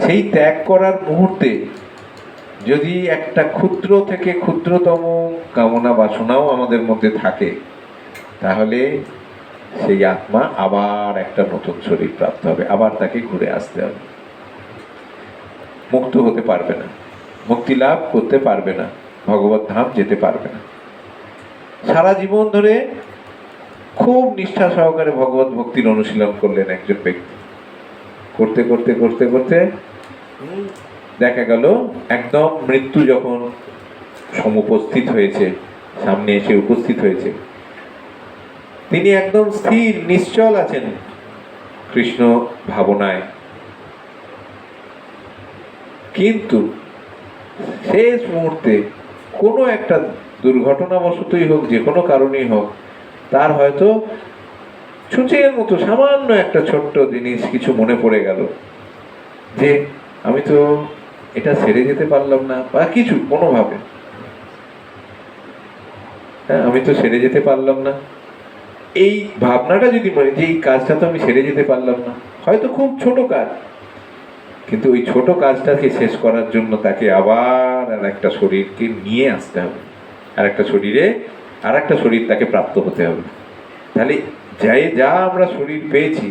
সেই ত্যাগ করার মুহূর্তে যদি একটা ক্ষুদ্র থেকে ক্ষুদ্রতম কামনা বাসনাও আমাদের মধ্যে থাকে, তাহলে সেই আত্মা আবার একটা নতুন শরীর প্রাপ্ত হবে, আবার তাকে ঘুরে আসতে হবে, মুক্ত হতে পারবে না, মুক্তি লাভ করতে পারবে না, ভগবত ধাম যেতে পারবে না। সারা জীবন ধরে খুব নিষ্ঠা সহকারে ভগবত ভক্তির অনুশীলন করলেন একজন ব্যক্তি, করতে করতে করতে করতে দেখা গেল একদম মৃত্যু যখন সমুপস্থিত হয়েছে, সামনে এসে উপস্থিত হয়েছে, তিনি একদম স্থির নিশ্চল আছেন কৃষ্ণ ভাবনায়, কিন্তু শেষ মুহূর্তে কোনো একটা দুর্ঘটনাবশতই হোক, যে কোনো কারণেই হোক, তার হয়তো ছুঁচের মতো সামান্য একটা ছোট্ট জিনিস কিছু মনে পড়ে গেল যে আমি তো এটা ছেড়ে যেতে পারলাম না, বা কিছু কোনোভাবে, হ্যাঁ আমি তো ছেড়ে যেতে পারলাম না, এই ভাবনাটা যদি মনে যে এই কাজটা তো আমি ছেড়ে যেতে পারলাম না, হয়তো খুব ছোট কাজ, কিন্তু ওই ছোট কাজটাকে শেষ করার জন্য তাকে আবার আর একটা শরীরকে নিয়ে আসতে হবে, আর একটা শরীরে আর একটা শরীর তাকে প্রাপ্ত হতে হবে। তাহলে যাই যা আমরা শরীর পেয়েছি,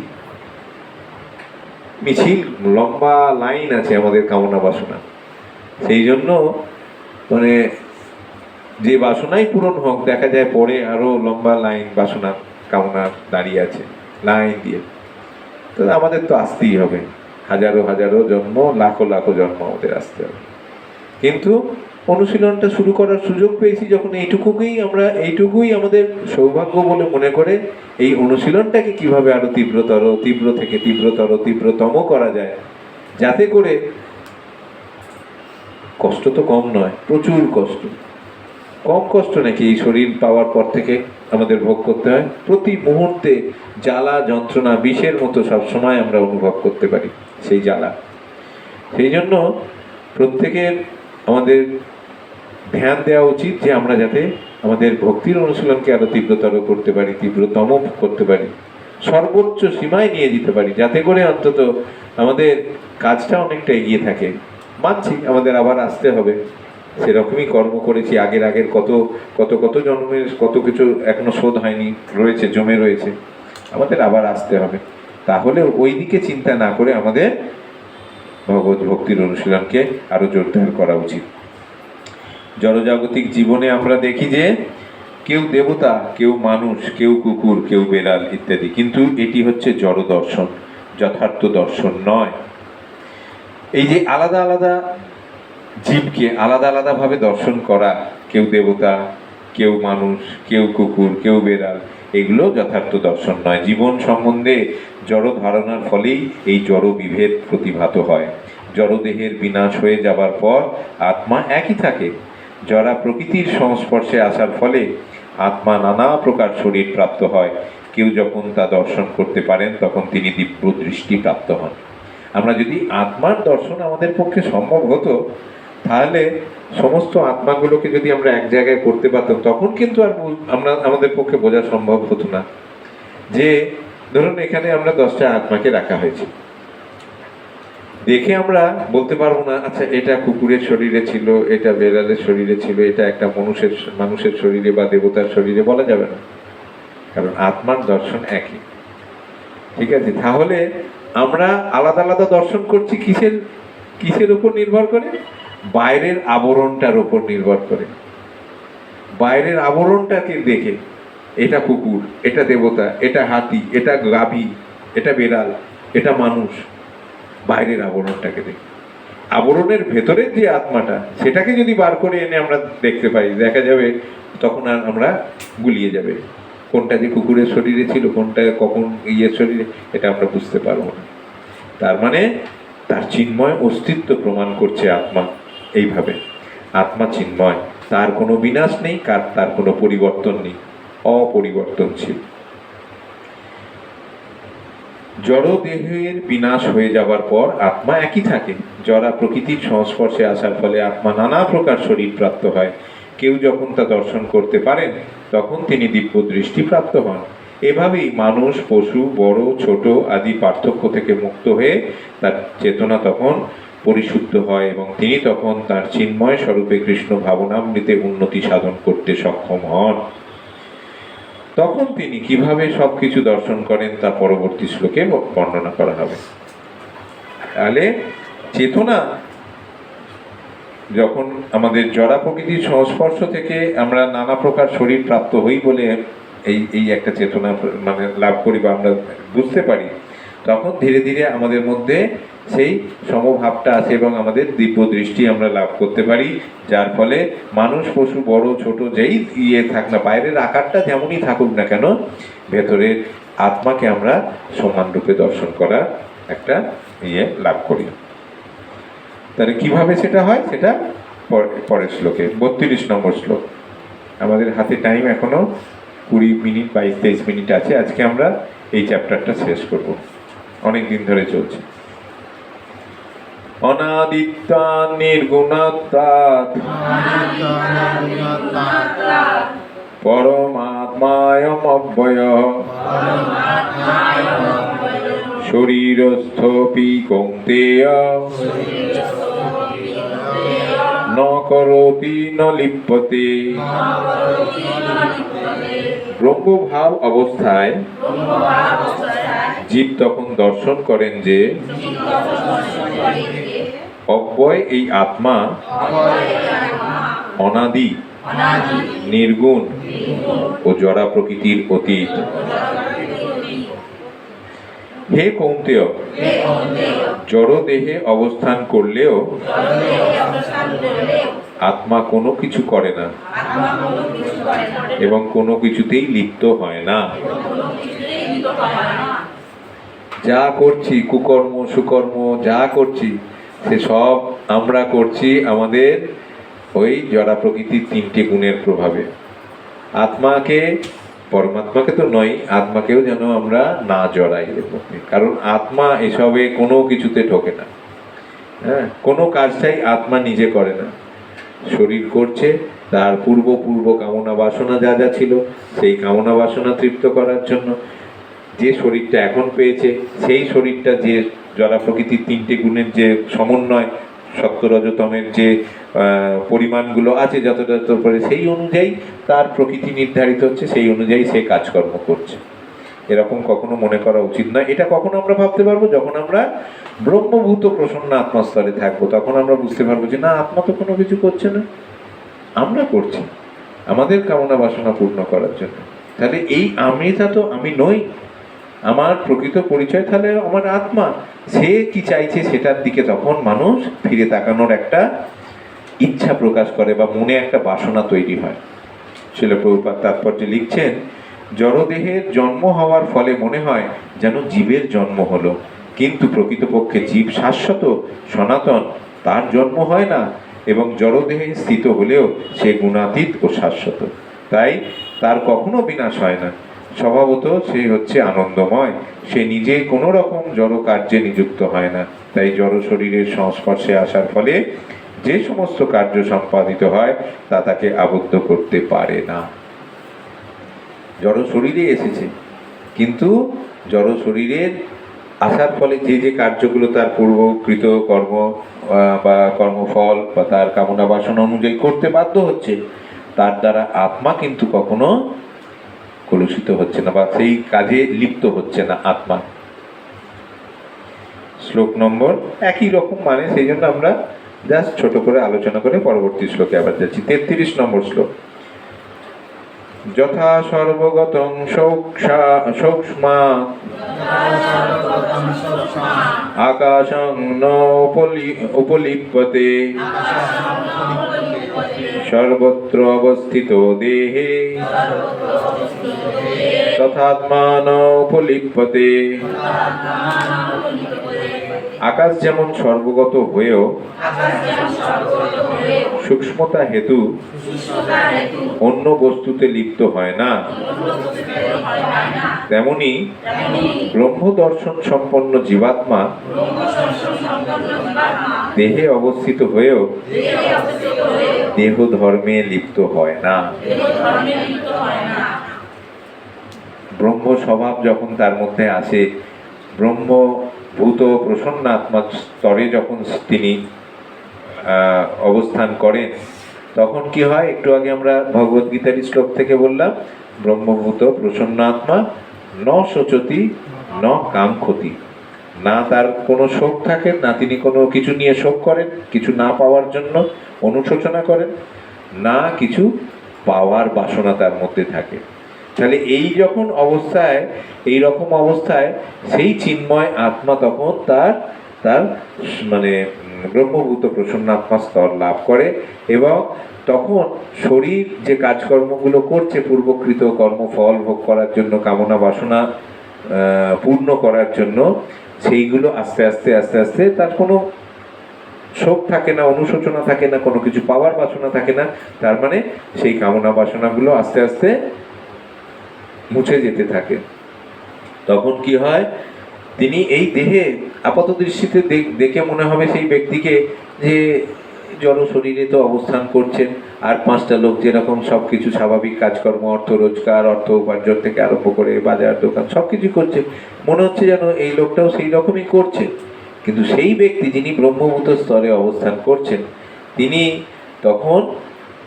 মিছিল লম্বা লাইন আছে আমাদের কামনা বাসনা, সেই জন্য মানে যে বাসনাই পূরণ হোক, দেখা যায় পরে আরো লম্বা লাইন বাসনা কামনা দাঁড়িয়ে আছে লাইন দিয়ে, তো আমাদের তো আসতেই হবে, হাজারো হাজারো জন্ম, লাখো লাখো জন্ম আমাদের আসতে হবে। কিন্তু অনুশীলনটা শুরু করার সুযোগ পেয়েছি যখন, এইটুকুই আমাদের সৌভাগ্য বলে মনে করে এই অনুশীলনটাকে কিভাবে আরো তীব্রতর, তীব্র থেকে তীব্রতর, তীব্রতম করা যায়, যাতে করে কষ্ট তো কম নয়, প্রচুর কষ্ট, কম কষ্ট নাকি এই শরীর পাওয়ার পর থেকে আমাদের ভোগ করতে হয়, প্রতি মুহূর্তে জ্বালা যন্ত্রণা বিষের মতো সবসময় আমরা অনুভব করতে পারি সেই জ্বালা। সেই জন্য প্রত্যেকের আমাদের ধ্যান দেওয়া উচিত যে আমরা যাতে আমাদের ভক্তির অনুশীলনকে আরো তীব্রতর করতে পারি, তীব্রতম করতে পারি, সর্বোচ্চ সীমায় নিয়ে যেতে পারি, যাতে করে অন্তত আমাদের কাজটা অনেকটা এগিয়ে থাকে। মানছি আমাদের আবার আসতে হবে, সেরকমই কর্ম করেছি আগের কত কত কত জন্মের কত কিছু এখনো শোধ হয়নি, রয়েছে, জমে রয়েছে, আমাদের আবার আসতে হবে। তাহলে ওই দিকে চিন্তা না করে আমাদের ভগবত ভক্তির অনুশীলনকে আরো জোরদার করা উচিত। জড়জাগতিক জীবনে আমরা দেখি যে কেউ দেবতা, কেউ মানুষ, কেউ কুকুর, কেউ বেড়াল ইত্যাদি, কিন্তু এটি হচ্ছে জড় দর্শন, যথার্থ দর্শন নয়। এই যে আলাদা আলাদা জীবকে আলাদা আলাদা ভাবে দর্শন করা, কেউ দেবতা, কেউ মানুষ, কেউ কুকুর, কেউ বেড়াল, এগুলো যথার্থ দর্শন নয়। জীবন সম্বন্ধে জড় ধারণার ফলেই এই জড় বিভেদ প্রতিভাত হয়। জড়দেহের বিনাশ হয়ে যাবার পর আত্মা একই থাকে। জড়া প্রকৃতির সংস্পর্শে আসার ফলে আত্মা নানা প্রকার শরীর প্রাপ্ত হয়। কেউ যখন তা দর্শন করতে পারেন তখন তিনি দিব্য দৃষ্টি প্রাপ্ত হন। আমরা যদি আত্মার দর্শন আমাদের পক্ষে সম্ভব হতো, তাহলে সমস্ত আত্মাগুলোকে যদি আমরা এক জায়গায় করতে পারতাম, তখন কিন্তু আর আমাদের পক্ষে বোঝা সম্ভব হতো না যে ধরুন এখানে আমরা 10টা আত্মাকে রাখা হয়েছে, দেখে আমরা বলতে পারবো না আচ্ছা এটা কুকুরের শরীরে ছিল, এটা বেড়ালের শরীরে ছিল, এটা একটা মানুষের শরীরে বা দেবতার শরীরে, বলা যাবে না, কারণ আত্মার দর্শন একই। ঠিক আছে, তাহলে আমরা আলাদা আলাদা দর্শন করছি কিসের উপর নির্ভর করে? বাইরের আবরণটার উপর নির্ভর করে। বাইরের আবরণটাকে দেখে এটা কুকুর, এটা দেবতা, এটা হাতি, এটা গাভী, এটা বেড়াল, এটা মানুষ, বাইরের আবরণটাকে দেখে। আবরণের ভেতরের যে আত্মাটা, সেটাকে যদি বার করে এনে আমরা দেখতে পাই, দেখা যাবে তখন আর আমরা গুলিয়ে যাবে কোনটা যে কুকুরের শরীরে ছিল, কোনটা কখন ইয়ের শরীরে, এটা আমরা বুঝতে পারবো না। তার মানে তার চিন্ময় অস্তিত্ব প্রমাণ করছে আত্মা এইভাবে। আত্মা চিন্ময়, তার কোনো বিনাশ নেই, তার কোনো পরিবর্তন নেই, অপরিবর্তনশীল। জড় দেহের বিনাশ হয়ে যাবার পর আত্মা একই থাকে। জড়া প্রকৃতির সংস্পর্শে আসার ফলে আত্মা নানা প্রকার শরীর প্রাপ্ত হয়। কেউ যখন তা দর্শন করতে পারেন, তখন তিনি দিব্য দৃষ্টি প্রাপ্ত হন। এভাবেই মানুষ, পশু, বড় ছোট আদি পার্থক্য থেকে মুক্ত হয়ে তার চেতনা তখন পরিশুদ্ধ হয় এবং তিনি তখন তার চিন্ময় স্বরূপে কৃষ্ণ ভাবনামৃতে উন্নতি সাধন করতে সক্ষম হন। তখন তিনি কিভাবে সবকিছু দর্শন করেন তা পরবর্তী শ্লোকে বর্ণনা করা হবে। তাহলে চেতনা যখন আমাদের জড়া প্রকৃতির সংস্পর্শ থেকে আমরা নানা প্রকার শরীর প্রাপ্ত হই বলে এই একটা চেতনা মানে লাভ করি বা আমরা বুঝতে পারি, তখন ধীরে ধীরে আমাদের মধ্যে সেই সমভাবটা আছে এবং আমাদের দিব্য দৃষ্টি আমরা লাভ করতে পারি, যার ফলে মানুষ, পশু, বড় ছোট যেই থাক না, বাইরের আকারটা যেমনই থাকুক না কেন, ভেতরের আত্মাকে আমরা সমান রূপে দর্শন করার একটা লাভ করি। তাহলে কিভাবে সেটা হয়, সেটা পরের শ্লোকে, 32 নম্বর শ্লোক। আমাদের হাতে টাইম এখনো 20 মিনিট, 22-23 মিনিট আছে। আজকে আমরা এই চ্যাপ্টারটা শেষ করব, অনেক দিন ধরে চলছে। অনাদিত্বা নির্গুণাত্মাৎ পরমাত্মায়মব্যয়ঃ শরীরস্থপি কৌন্তেয় ন করোতি ন লিপ্যতে। ব্রহ্মভাব অবস্থায় জীব তখন দর্শন করেন যে অব্যয় এই আত্মা অনাদি, নির্গুণ ও জড়া প্রকৃতির অতীত। হে কৌন্তেয়, জড় দেহে অবস্থান করলেও আত্মা কোনো কিছু করে না এবং কোনো কিছুতেই লিপ্ত হয় না। যা করছি, কুকর্ম সুকর্ম যা করছি, সে সব আমরা করছি আমাদের ওই জড়া প্রকৃতির 3টে গুণের প্রভাবে। আত্মাকে, পরমাত্মাকে তো নয়, আত্মাকেও যেন আমরা না জড়াই এর মধ্যে, কারণ আত্মা এসবে কোনো কিছুতে ঢোকে না। হ্যাঁ, কোনো কাজটাই আত্মা নিজে করে না। শরীর করছে, তার পূর্ব কামনা বাসনা যা যা ছিল, সেই কামনা বাসনা তৃপ্ত করার জন্য যে শরীরটা এখন পেয়েছে, সেই শরীরটা যে জড়া প্রকৃতির 3টে গুণের যে সমন্বয়, সত্য রজতমের যে পরিমাণগুলো আছে যতটা করে, সেই অনুযায়ী তার প্রকৃতি নির্ধারিত হচ্ছে, সেই অনুযায়ী সে কাজকর্ম করছে। এরকম কখনো মনে করা উচিত নয়। এটা কখনো আমরা ভাবতে পারবো যখন আমরা ব্রহ্মভূত প্রসন্ন আত্মাস্তরে থাকবো, তখন আমরা বুঝতে পারবো যে না, আত্মা তো কোনো কিছু করছে না, আমরা করছি আমাদের কামনা বাসনা পূর্ণ করার জন্য। তাহলে এই আমিটা তো আমি নই, আমার প্রকৃত পরিচয় তাহলে আমার আত্মা। সে কি চাইছে সেটার দিকে তখন মানুষ ফিরে তাকানোর একটা ইচ্ছা প্রকাশ করে বা মনে একটা বাসনা তৈরি হয়। শিল প্রভুপাদ তাৎপর্যে লিখছেন, জড়দেহের জন্ম হওয়ার ফলে মনে হয় যেন জীবের জন্ম হলো, কিন্তু প্রকৃতপক্ষে জীব শাশ্বত সনাতন, তার জন্ম হয় না এবং জড়দেহে স্থিত হলেও সে গুণাতীত ও শাশ্বত, তাই তার কখনো বিনাশ হয় না। স্বভাবত সে হচ্ছে আনন্দময়, সে নিজে কোনো রকম জড় কার্যে নিযুক্ত হয় না। তাই জড় শরীরের সংস্পর্শে আসার ফলে যে সমস্ত কার্য সম্পাদিত হয় তা তাকে আবদ্ধ করতে পারে না। জড় শরীরে এসেছে, কিন্তু জড় শরীরের আসার ফলে যে যে কার্যগুলো তার পূর্বকৃত কর্ম বা কর্মফল বা তার কামনা বাসনা অনুযায়ী করতে বাধ্য হচ্ছে, তার দ্বারা আত্মা কিন্তু কখনো কলুষিত হচ্ছে না বা সেই কাজে লিপ্ত হচ্ছে না আত্মা। শ্লোক নম্বর একই রকম, মানে সেই জন্য আমরা জাস্ট ছোট করে আলোচনা করে পরবর্তী শ্লোকে আবার যাচ্ছি। 33 নম্বর শ্লোক। যথা সর্বগতং সূক্ষ্মা আকাশং ন উপলিপ্যতে সর্বত্র অবস্থিত দেহে তথাত্মান উপলিপ্যতে। আকাশ যেমন সর্বগত হয়েও সূক্ষ্মতা হেতু অন্য বস্তুতে লিপ্ত হয় না, তেমনি ব্রহ্ম দর্শন সম্পন্ন জীবাত্মা দেহে অবস্থিত হয়েও দেহ ধর্মে লিপ্ত হয় না। ব্রহ্ম স্বভাব যখন তার মধ্যে আসে, ব্রহ্মভূত প্রসন্ন আত্মার স্তরে যখন তিনি অবস্থান করেন, তখন কি হয়? একটু আগে আমরা ভগবদ গীতার শ্লোক থেকে বললাম, ব্রহ্মভূত প্রসন্ন আত্মা ন শোচতি ন কাঙ্ক্ষতি। না তার কোনো শোক থাকে, না তিনি কোনো কিছু নিয়ে শোক করেন, কিছু না পাওয়ার জন্য অনুশোচনা করেন, না কিছু পাওয়ার বাসনা তার মধ্যে থাকে। তাহলে এই যখন অবস্থায়, এই রকম অবস্থায় সেই চিন্ময় আত্মা তখন তার মানে ব্রহ্মভূত প্রসন্ন আত্মা স্তর লাভ করে, এবং তখন শরীর যে কাজকর্মগুলো করছে, পূর্বকৃত কর্মফল ভোগ করার জন্য, কামনা বাসনা পূর্ণ করার জন্য, সেইগুলো আস্তে আস্তে আস্তে আস্তে তার কোনো শোক থাকে না, অনুশোচনা থাকে না, কোনো কিছু পাওয়ার বাসনা থাকে না। তার মানে সেই কামনা বাসনাগুলো আস্তে আস্তে মুছে যেতে থাকে। তখন কি হয়? তিনি এই দেহে আপাত দৃষ্টিতে দেখে মনে হবে সেই ব্যক্তিকে যে জড় শরীরে তো অবস্থান করছেন, আর 5টা লোক যেরকম সবকিছু স্বাভাবিক কাজকর্ম, অর্থ রোজগার, অর্থ উপার্জন থেকে আরম্ভ করে বাজার দোকান সবকিছু করছে, মনে হচ্ছে যেন এই লোকটাও সেই রকমই করছে। কিন্তু সেই ব্যক্তি যিনি ব্রহ্মভূত স্তরে অবস্থান করছেন,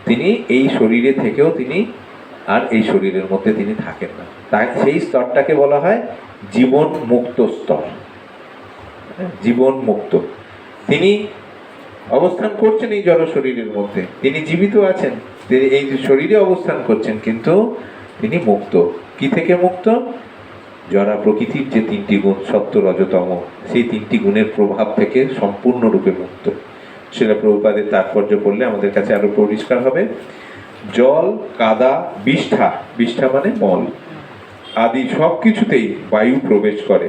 তিনি এই শরীরে থেকেও তিনি আর এই শরীরের মধ্যে তিনি থাকেন না। তাই সেই স্তরটাকে বলা হয় জীবন মুক্ত স্তর। জীবন মুক্ত তিনি অবস্থান করছেন এই জড় শরীরের মধ্যে, তিনি জীবিত আছেন, তিনি এই শরীরে অবস্থান করছেন, কিন্তু তিনি মুক্ত। কি থেকে মুক্ত? জড়া প্রকৃতির যে 3টি গুণ, সত্য রজতম, সেই 3টি গুণের প্রভাব থেকে সম্পূর্ণরূপে মুক্ত। সেটা প্রভুপাদের তাৎপর্য পড়লে আমাদের কাছে আরো পরিষ্কার হবে। জল, কাদা, বিষ্ঠা মানে মল আদি সব কিছুতেই বায়ু প্রবেশ করে,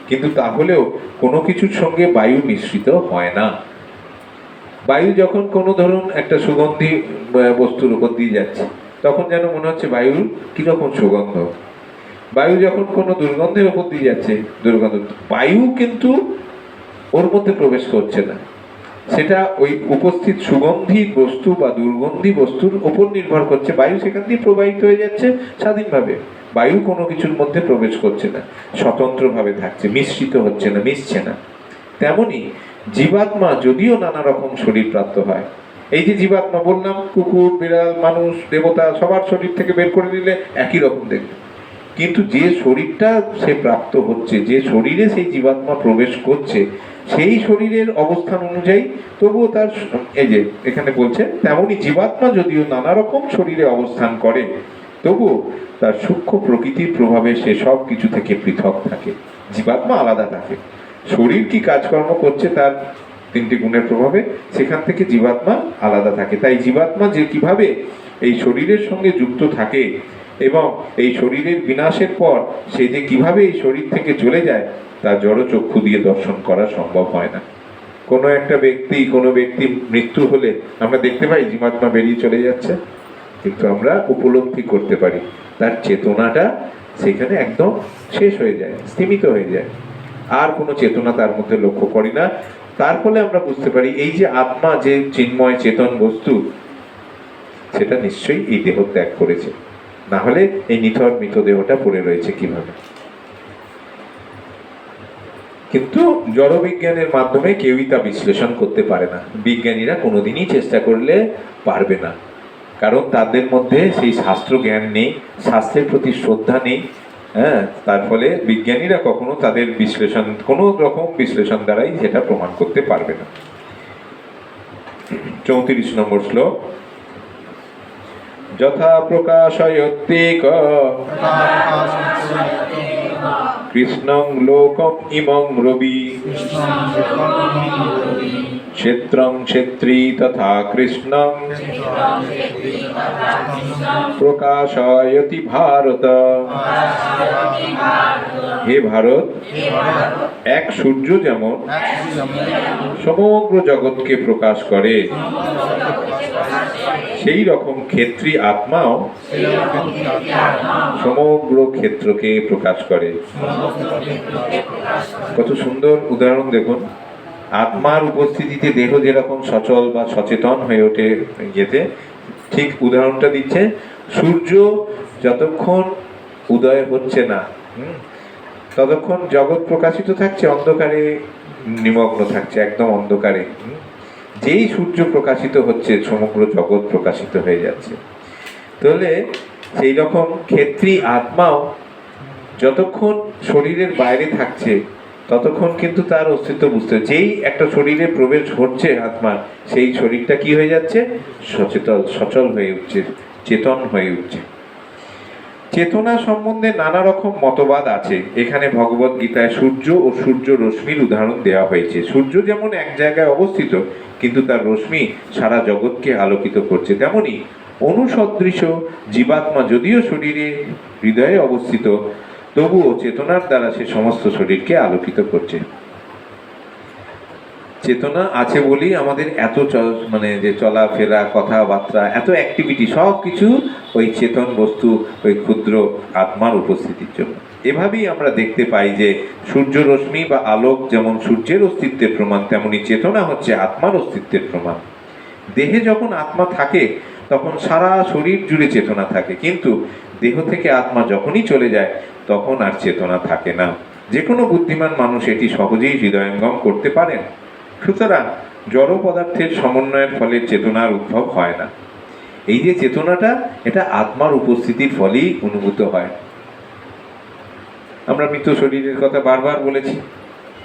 কিন্তু তাহলেও কোনো কিছুর সঙ্গে বায়ু মিশ্রিত হয় না। বায়ু যখন কোনো ধরুন একটা সুগন্ধি বস্তুর উপর দিয়ে যাচ্ছে, তখন যেন মনে হচ্ছে বায়ুর কিরকম সুগন্ধ। বায়ু যখন কোনো দুর্গন্ধের উপর দিয়ে যাচ্ছে, দুর্গন্ধ, বায়ু কিন্তু ওর মধ্যে প্রবেশ করছে না, সেটা ওই উপস্থিত সুগন্ধি বস্তু বা দুর্গন্ধি বস্তুর উপর নির্ভর করছে। বায়ু সেখান দিয়ে প্রবাহিত হয়ে যাচ্ছে স্বাধীনভাবে, বায়ু কোনো কিছুর মধ্যে প্রবেশ করছে না, স্বতন্ত্রভাবে থাকছে, মিশ্রিত হচ্ছে না, মিশছে না। তেমনি জীবাত্মা যদিও নানা রকম শরীর প্রাপ্ত হয়, এই যে জীবাত্মা বললাম, কুকুর, বিড়াল, মানুষ, দেবতা, সবার শরীর থেকে বের করে দিলে একই রকম দেখবে, কিন্তু যে শরীরটা সে প্রাপ্ত হচ্ছে, যে শরীরে সেই জীবাত্মা প্রবেশ করছে, সেই শরীরের অবস্থান অনুযায়ী তবুও তার, এই যে এখানে বলছে, তেমনি জীবাত্মা যদিও নানা রকম শরীরে অবস্থান করে, তবুও তার সূক্ষ্ম প্রকৃতির প্রভাবে সে সব কিছু থেকে পৃথক থাকে। জীবাত্মা আলাদা থাকে, শরীর কি কাজকর্ম করছে তার 3টি গুণের প্রভাবে, সেখান থেকে জীবাত্মা আলাদা থাকে। তাই জীবাত্মা যে কিভাবে এই শরীরের সঙ্গে যুক্ত থাকে, এবং এই শরীরের বিনাশের পর সে যে কিভাবে এই শরীর থেকে চলে যায়, তা জড় চক্ষু দিয়ে দর্শন করা সম্ভব হয় না। কোনো ব্যক্তি মৃত্যু হলে আমরা দেখতে পাই জীবাত্মা বেরিয়ে চলে যাচ্ছে, কিন্তু আমরা উপলব্ধি করতে পারি তার চেতনাটা সেখানে একদম শেষ হয়ে যায়, স্তীমিত হয়ে যায়, আর কোনো চেতনা তার মধ্যে লক্ষ্য করি না। তার ফলে আমরা বুঝতে পারি এই যে আত্মা, যে চিন্ময় চেতন বস্তু, সেটা নিশ্চয়ই এই দেহ ত্যাগ করেছে, না হলে এই নিথর মৃতদেহটা পড়ে রয়েছে কিভাবে। কিন্তু জড় বিজ্ঞানের মাধ্যমে কেউই তা বিশ্লেষণ করতে পারে না, বিজ্ঞানীরা কোনোদিনই চেষ্টা করলে পারবে না, কারণ তাদের মধ্যে সেই শাস্ত্র জ্ঞান নেই, শাস্ত্রের প্রতি শ্রদ্ধা নেই। তার ফলে বিজ্ঞানীরা কখনো তাদের বিশ্লেষণ, কোনো রকম বিশ্লেষণ দ্বারাই সেটা প্রমাণ করতে পারবে না। 34 নম্বর শ্লোক। যথা প্রকাশয়ত্যেক কৃষ্ণং লোকম ইমং রবি ক্ষেত্রং ক্ষেত্রী তথা কৃষ্ণং প্রকাশয়তি ভারত। হে ভারত, এক সূর্য যেমন সমগ্র জগৎকে প্রকাশ করে, সেই রকম ক্ষেত্রী আত্মাও সমগ্র ক্ষেত্রকে প্রকাশ করে। কত সুন্দর উদাহরণ দেখুন। আত্মার উপস্থিতিতে দেহ যেরকম সচল বা সচেতন হয়ে ওঠে ইয়েতে, ঠিক উদাহরণটা দিচ্ছে সূর্য যতক্ষণ উদয় হচ্ছে না ততক্ষণ জগৎ প্রকাশিত থাকছে, অন্ধকারে নিমগ্ন থাকছে, একদম অন্ধকারে। যেই সূর্য প্রকাশিত হচ্ছে সমগ্র জগৎ প্রকাশিত হয়ে যাচ্ছে। তাহলে সেই রকম ক্ষেত্রী আত্মাও যতক্ষণ শরীরের বাইরে থাকছে ততক্ষণ কিন্তু তার অস্তিত্ব বুঝতে, যেই একটা শরীরে প্রবেশ ঘটছে আত্মার, সেই শরীরটা কি হয়ে যাচ্ছে? সচেতন, সচল হয়ে উঠছে, চেতন হয়ে উঠছে। চেতনা সম্বন্ধে নানা রকম মতবাদ আছে। এখানে ভগবত গীতায় সূর্য ও সূর্য রশ্মির উদাহরণ দেওয়া হয়েছে। সূর্য যেমন এক জায়গায় অবস্থিত কিন্তু তার রশ্মি সারা জগৎকে আলোকিত করছে, তেমনি অনুসদৃশ জীবাত্মা যদিও শরীরে হৃদয়ে অবস্থিত, তবুও চেতনার দ্বারা সে সমস্ত শরীরকে আলোকিত করছে। চেতনা আছে বলেই আমাদের এত মানে যে চলাফেরা, কথাবার্তা, এত অ্যাক্টিভিটি, সব কিছু ওই চেতন বস্তু, ওই ক্ষুদ্র আত্মার উপস্থিতির জন্য। এভাবেই আমরা দেখতে পাই যে সূর্য রশ্মি বা আলোক যেমন সূর্যের অস্তিত্বের প্রমাণ, তেমনি চেতনা হচ্ছে আত্মার অস্তিত্বের প্রমাণ। দেহে যখন আত্মা থাকে তখন সারা শরীর জুড়ে চেতনা থাকে, কিন্তু দেহ থেকে আত্মা যখনই চলে যায় তখন আর চেতনা থাকে না। যে কোনো বুদ্ধিমান মানুষ এটি সহজেই হৃদয়ঙ্গম করতে পারেন। সুতরাং জড় পদার্থের সমন্বয়ের ফলে চেতনার উদ্ভব হয় না। এই যে চেতনাটা, এটা আত্মার উপস্থিতির ফলেই অনুভূত হয়। আমরা মৃত শরীরের কথা বারবার বলেছি।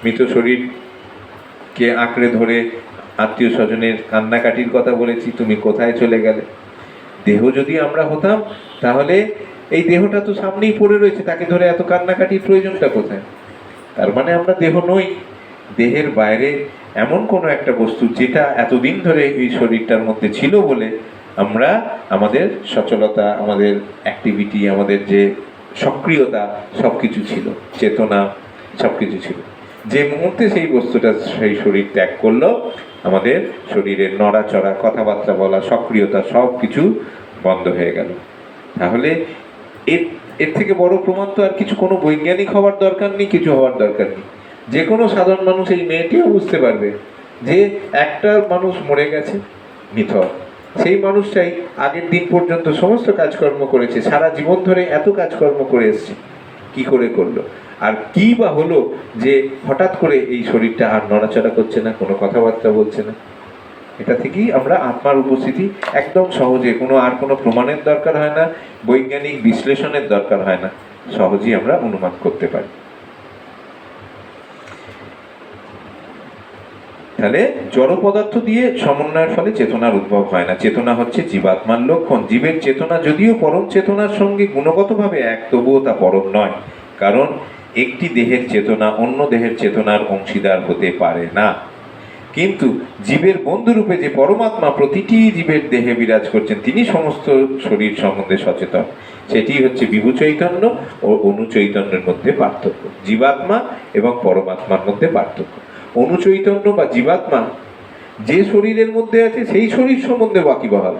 মৃত শরীরকে আঁকড়ে ধরে আত্মীয় স্বজনের কান্নাকাটির কথা বলেছি, তুমি কোথায় চলে গেলে। দেহ যদি আমরা হতাম তাহলে এই দেহটা তো সামনেই পড়ে রয়েছে, তাকে ধরে এত কান্নাকাটির প্রয়োজনটা কোথায়? তার মানে আমরা দেহ নই। দেহের বাইরে এমন কোনো একটা বস্তু যেটা এতদিন ধরে এই শরীরটার মধ্যে ছিল বলে আমরা আমাদের সচলতা, আমাদের অ্যাক্টিভিটি, আমাদের যে সক্রিয়তা সব কিছু ছিল, চেতনা সব কিছু ছিল। যে মুহূর্তে সেই বস্তুটা সেই শরীর ত্যাগ করলো, আমাদের শরীরের নড়াচড়া, কথাবার্তা বলা, সক্রিয়তা সব কিছু বন্ধ হয়ে গেল। তাহলে এর থেকে বড় প্রমাণ তো আর কিছু, কোনো বৈজ্ঞানিক হওয়ার দরকার নেই, কিছু হওয়ার দরকার নেই। যে কোনো সাধারণ মানুষ, এই মেয়েটিও বুঝতে পারবে যে একটা মানুষ মরে গেছে নিথর, সেই মানুষটাই আগের দিন পর্যন্ত সমস্ত কাজকর্ম করেছে, সারা জীবন ধরে এত কাজকর্ম করে এসছে, কি করে করলো? আর কি বা হলো যে হঠাৎ করে এই শরীরটা আর নড়াচড়া করছে না, কোনো কথাবার্তা বলছে না? এটা থেকেই আমরা আত্মার উপস্থিতি একদম সহজে, কোনো প্রমাণের দরকার হয় না, বৈজ্ঞানিক বিশ্লেষণের দরকার হয় না, সহজেই আমরা অনুমান করতে পারি। তাহলে জড় পদার্থ দিয়ে সমন্বয়ের ফলে চেতনার উদ্ভব হয় না। চেতনা হচ্ছে জীবাত্মার লক্ষণ। জীবের চেতনা যদিও পরম চেতনার সঙ্গে গুণগতভাবে এক, তবুও তা পরম নয়, কারণ একটি দেহের চেতনা অন্য দেহের চেতনার অংশীদার হতে পারে না। কিন্তু জীবের বন্ধুরূপে যে পরমাত্মা প্রতিটি জীবের দেহে বিরাজ করছেন, তিনি সমস্ত শরীর সম্বন্ধে সচেতন। সেটি হচ্ছে বিভু চৈতন্য ও অনুচৈতন্যের মধ্যে পার্থক্য, জীবাত্মা এবং পরমাত্মার মধ্যে পার্থক্য। অনুচৈতন্য বা জীবাত্মা যে শরীরের মধ্যে আছে সেই শরীর সম্বন্ধে ওয়াকিবহাল।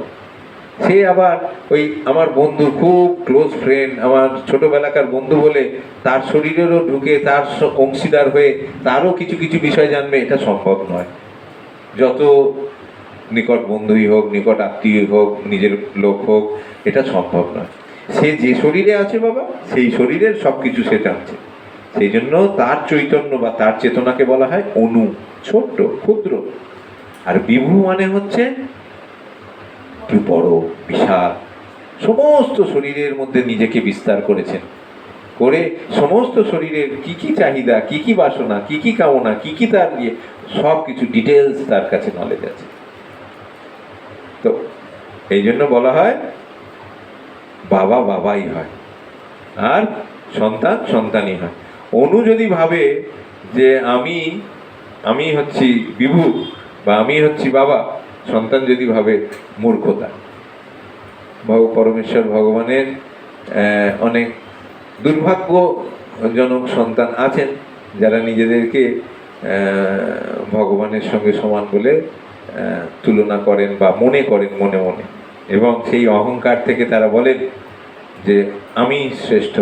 সে আবার ওই আমার বন্ধু, খুব ক্লোজ ফ্রেন্ড, আমার ছোটবেলাকার বন্ধু বলে তার শরীরেরও ঢুকে তার অংশীদার হয়ে তারও কিছু কিছু বিষয় জানবে, এটা সম্ভব নয়। যত নিকট বন্ধুই হোক, নিকট আত্মীয় হোক, নিজের লোক হোক, এটা সম্ভব নয়। সে যে শরীরে আছে বাবা, সেই শরীরের সব কিছু সে জানছে। সেই জন্য তার চৈতন্য বা তার চেতনাকে বলা হয় অনু, ছোট্ট, ক্ষুদ্র। আর বিভু মানে হচ্ছে বড়, বিশাল, সমস্ত শরীরের মধ্যে নিজেকে বিস্তার করেছেন, করে সমস্ত শরীরের কি কি চাহিদা, কি কি বাসনা, কি কি কামনা, কি কি তার সব কিছু ডিটেলস তার কাছে নলেজ আছে। এই জন্য বলা হয় বাবা বাবাই হয়, আর সন্তান সন্তানই হয়। অনু যদি ভাবে যে আমি হচ্ছি বিভু বা আমি হচ্ছি বাবা, সন্তান যদি ভাবে, মূর্খতা। পরমেশ্বর ভগবানের অনেক দুর্ভাগ্যজনক সন্তান আছেন যারা নিজেদেরকে ভগবানের সঙ্গে সমান বলে তুলনা করেন বা মনে করেন মনে মনে, এবং সেই অহংকার থেকে তারা বলেন যে আমি শ্রেষ্ঠ,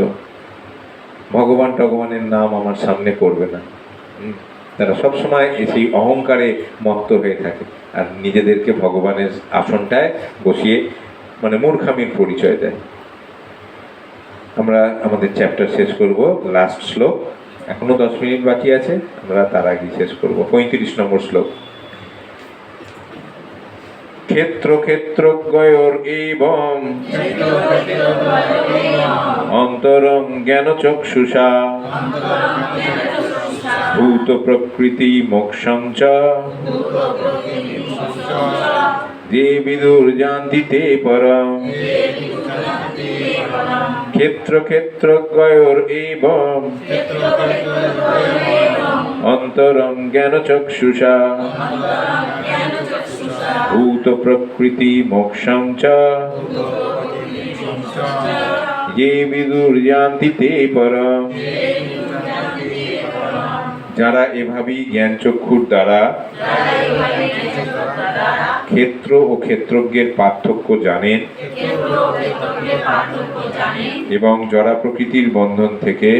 ভগবানের নাম আমার সামনে করবে না। তারা সবসময় সেই অহংকারে মত্ত হয়ে থাকে আর নিজেদেরকে ভগবানের আসনটায় বসিয়ে মানে মূর্খামির পরিচয় দেয়। আমরা আমাদের চ্যাপ্টার শেষ করব, লাস্ট শ্লোক, এখনো 10 মিনিট বাকি আছে, আমরা তার আগে শেষ করব। 35 নম্বর শ্লোক। ক্ষেত্র ক্ষেত্রজ্ঞয়োর এবং অন্তরং জ্ঞান চক্ষুষা ভূত প্রকৃতি মোক্ষং চ যে বিদুর জানতি তে পরম। ক্ষেত্র ক্ষেত্রজ্ঞয়োর এবং অন্তরং জ্ঞান চক্ষুষা ভূত প্রকৃতি মোক্ষং চ যে বিদুর জানতি তে পরম। যারা এভাবেই জ্ঞান চক্ষুর দ্বারা ক্ষেত্র ও ক্ষেত্রজ্ঞের পার্থক্য জানেন এবং জড়া প্রকৃতির বন্ধন থেকে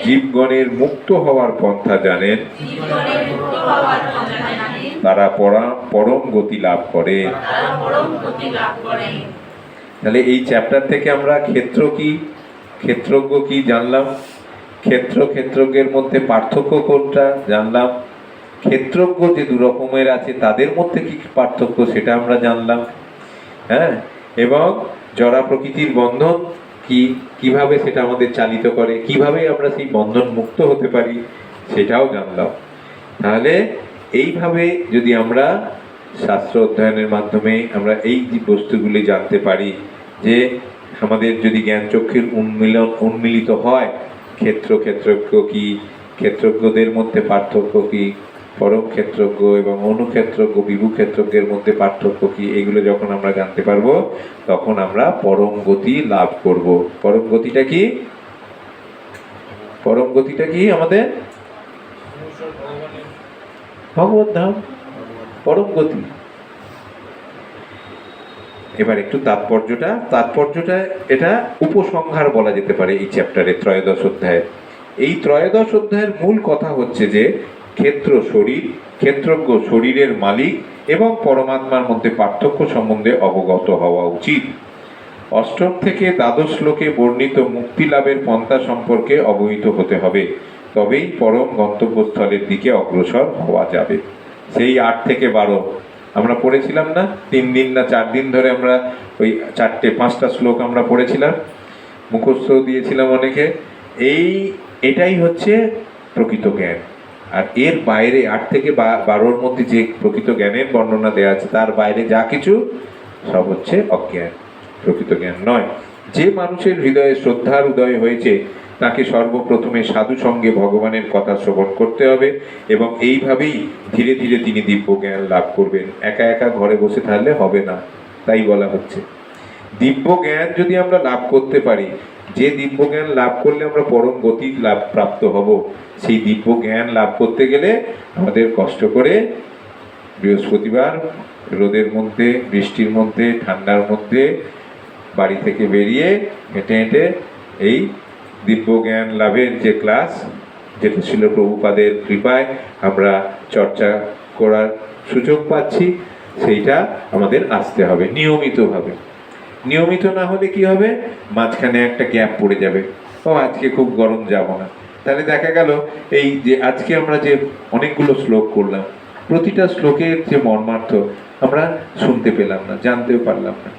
জীবগণের মুক্ত হওয়ার পন্থা জানেন, তারা পরম গতি লাভ করে। তাহলে এই চ্যাপ্টার থেকে আমরা ক্ষেত্র কি ক্ষেত্রজ্ঞ কি জানলাম, ক্ষেত্র ক্ষেত্রজ্ঞের মধ্যে পার্থক্য কোনটা জানলাম, ক্ষেত্রজ্ঞ যে দু রকমের আছে তাদের মধ্যে কি পার্থক্য সেটা আমরা জানলাম, হ্যাঁ, এবং জড়া প্রকৃতির বন্ধন কি, কিভাবে সেটা আমাদের চালিত করে, কিভাবে আমরা সেই বন্ধন মুক্ত হতে পারি সেটাও জানলাম। তাহলে এইভাবে যদি আমরা শাস্ত্র অধ্যয়নের মাধ্যমে আমরা এই যে বস্তুগুলি জানতে পারি, যে আমাদের যদি জ্ঞান চক্ষুর উন্মিলিত হয়, ক্ষেত্র ক্ষেত্রজ্ঞ কি, ক্ষেত্রজ্ঞদের মধ্যে পার্থক্য কি, পরম ক্ষেত্রজ্ঞ এবং অনুক্ষেত্রজ্ঞ বিভু ক্ষেত্রজ্ঞের মধ্যে পার্থক্য কি, এগুলো যখন আমরা জানতে পারবো তখন আমরা পরম গতি লাভ করব। পরম গতিটা কি? পরম গতিটা কি আমাদের? ভগবত ধাম, পরম গতি। এবার একটু তাৎপর্যটা এটা উপসংহার বলা যেতে পারে এই চ্যাপ্টারে, ত্রয়োদশ অধ্যায়ে। এই ত্রয়োদশ অধ্যায়ের মূল কথা হচ্ছে যে ক্ষেত্র শরীর, ক্ষেত্রজ্ঞ শরীরের মালিক এবং পরমাত্মার মধ্যে পার্থক্য সম্বন্ধে অবগত হওয়া উচিত। অষ্টম থেকে দ্বাদশ শ্লোকে বর্ণিত মুক্তি লাভের পন্থা সম্পর্কে অবহিত হতে হবে, তবেই পরম গন্তব্যস্থলের দিকে অগ্রসর হওয়া যাবে। সেই 8 থেকে 12 আমরা পড়েছিলাম না, 3 দিন না 4 দিন ধরে আমরা ওই 4-5টা শ্লোক আমরা পড়েছিলাম, মুখস্থ দিয়েছিলাম অনেকে। এটাই হচ্ছে প্রকৃত জ্ঞান। আর এর বাইরে 8 থেকে 12-র মধ্যে যে প্রকৃত জ্ঞানের বর্ণনা দেওয়া আছে তার বাইরে যা কিছু সব হচ্ছে অজ্ঞান, প্রকৃত জ্ঞান নয়। যে মানুষের হৃদয়ে শ্রদ্ধার উদয় হয়েছে তাকে সর্বপ্রথমে সাধু সঙ্গে ভগবানের কথা শ্রবণ করতে হবে এবং এইভাবেই ধীরে ধীরে তিনি দিব্য জ্ঞান লাভ করবেন। একা একা ঘরে বসে থাকলে হবে না, তাই বলা হচ্ছে। দিব্য জ্ঞান যদি আমরা লাভ করতে পারি, যে দিব্য জ্ঞান লাভ করলে আমরা পরম গতি লাভ প্রাপ্ত হব, সেই দিব্য জ্ঞান লাভ করতে গেলে আমাদের কষ্ট করে বৃহস্পতিবার রোদের মধ্যে, বৃষ্টির মধ্যে, ঠান্ডার মধ্যে বাড়ি থেকে বেরিয়ে হেঁটে হেঁটে এই দিব্য জ্ঞান লাভের যে ক্লাস, যেটা ছিল প্রভুপাদের কৃপায় আমরা চর্চা করার সুযোগ পাচ্ছি, সেইটা আমাদের আসতে হবে নিয়মিতভাবে। নিয়মিত না হলে কি হবে, মাঝখানে একটা গ্যাপ পড়ে যাবে, ও আজকে খুব গরম যাব না, তাহলে দেখা গেল এই যে আজকে আমরা যে অনেকগুলো শ্লোক করলাম, প্রতিটা শ্লোকের যে মর্মার্থ আমরা শুনতে পেলাম না, জানতেও পারলাম না।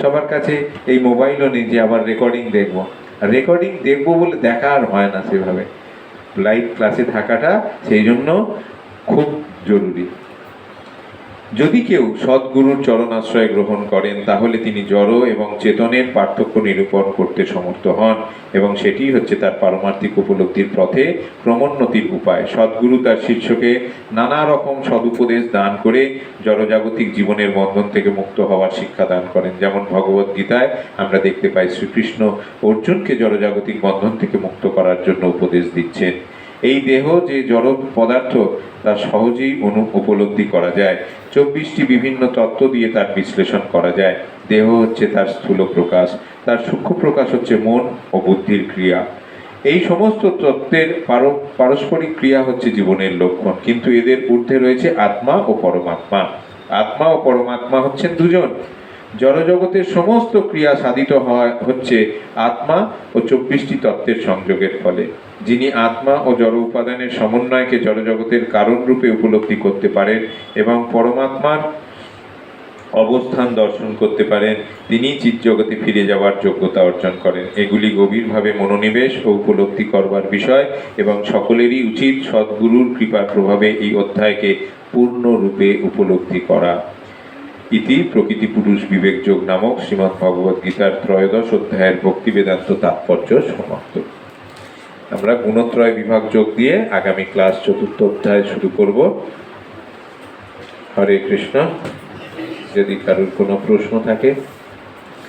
সবার কাছে এই মোবাইলও নেই যে আবার রেকর্ডিং দেখবো, আর রেকর্ডিং দেখবো বলে দেখা আর হয় না সেভাবে। লাইভ ক্লাসে থাকাটা সেই জন্য খুব জরুরি। যদি কেউ সদ্গুরুর চরণাশ্রয় গ্রহণ করেন তাহলে তিনি জড় এবং চেতনের পার্থক্য নিরূপণ করতে সমর্থ হন এবং সেটি হচ্ছে তার পারমার্থিক উপলব্ধির পথে ক্রমোন্নতির উপায়। সদ্গুরু তার শিষ্যকে নানা রকম সদুপদেশ দান করে জড়জাগতিক জীবনের বন্ধন থেকে মুক্ত হওয়ার শিক্ষা দান করেন। যেমন ভগবদ গীতায় আমরা দেখতে পাই শ্রীকৃষ্ণ অর্জুনকে জড়জাগতিক বন্ধন থেকে মুক্ত করার জন্য উপদেশ দিচ্ছেন। এই দেহ যে জড় পদার্থ তা সহজেই উপলব্ধি করা যায়। 24টি বিভিন্ন তত্ত্ব দিয়ে তার বিশ্লেষণ করা যায়। দেহ হচ্ছে তার স্থূল প্রকাশ, তার সূক্ষ্ম প্রকাশ হচ্ছে মন ও বুদ্ধির ক্রিয়া। এই সমস্ত তত্ত্বের পারস্পরিক ক্রিয়া হচ্ছে জীবনের লক্ষণ, কিন্তু এদের ঊর্ধ্বে রয়েছে আত্মা ও পরমাত্মা। আত্মা ও পরমাত্মা হচ্ছেন দুজন। জড়জগতের সমস্ত ক্রিয়া সাধিত হচ্ছে আত্মা ও 24টি তত্ত্বের সংযোগের ফলে। যিনি আত্মা ও জড় উপাদানের সমন্বয়কে জড়জগতের কারণ রূপে উপলব্ধি করতে পারেন এবং পরমাত্মার অবস্থান দর্শন করতে পারেন, তিনি চিৎজগতে ফিরে যাওয়ার যোগ্যতা অর্জন করেন। এগুলি গভীরভাবে মনোনিবেশ ও উপলব্ধি করবার বিষয় এবং সকলেরই উচিত সদ্গুরুর কৃপার প্রভাবে এই অধ্যায়কে পূর্ণরূপে উপলব্ধি করা। ইতি প্রকৃতি পুরুষ বিবেক যোগ নামক শ্রীমদ্ ভগবদ গীতার 13 অধ্যায়ের ভক্তি বেদান্ত তাৎপর্য সমাপ্ত। আমরা গুণত্রয় বিভাগ যোগ দিয়ে আগামী ক্লাস 4th অধ্যায় শুরু করব। হরে কৃষ্ণ। যদি কারোর কোনো প্রশ্ন থাকে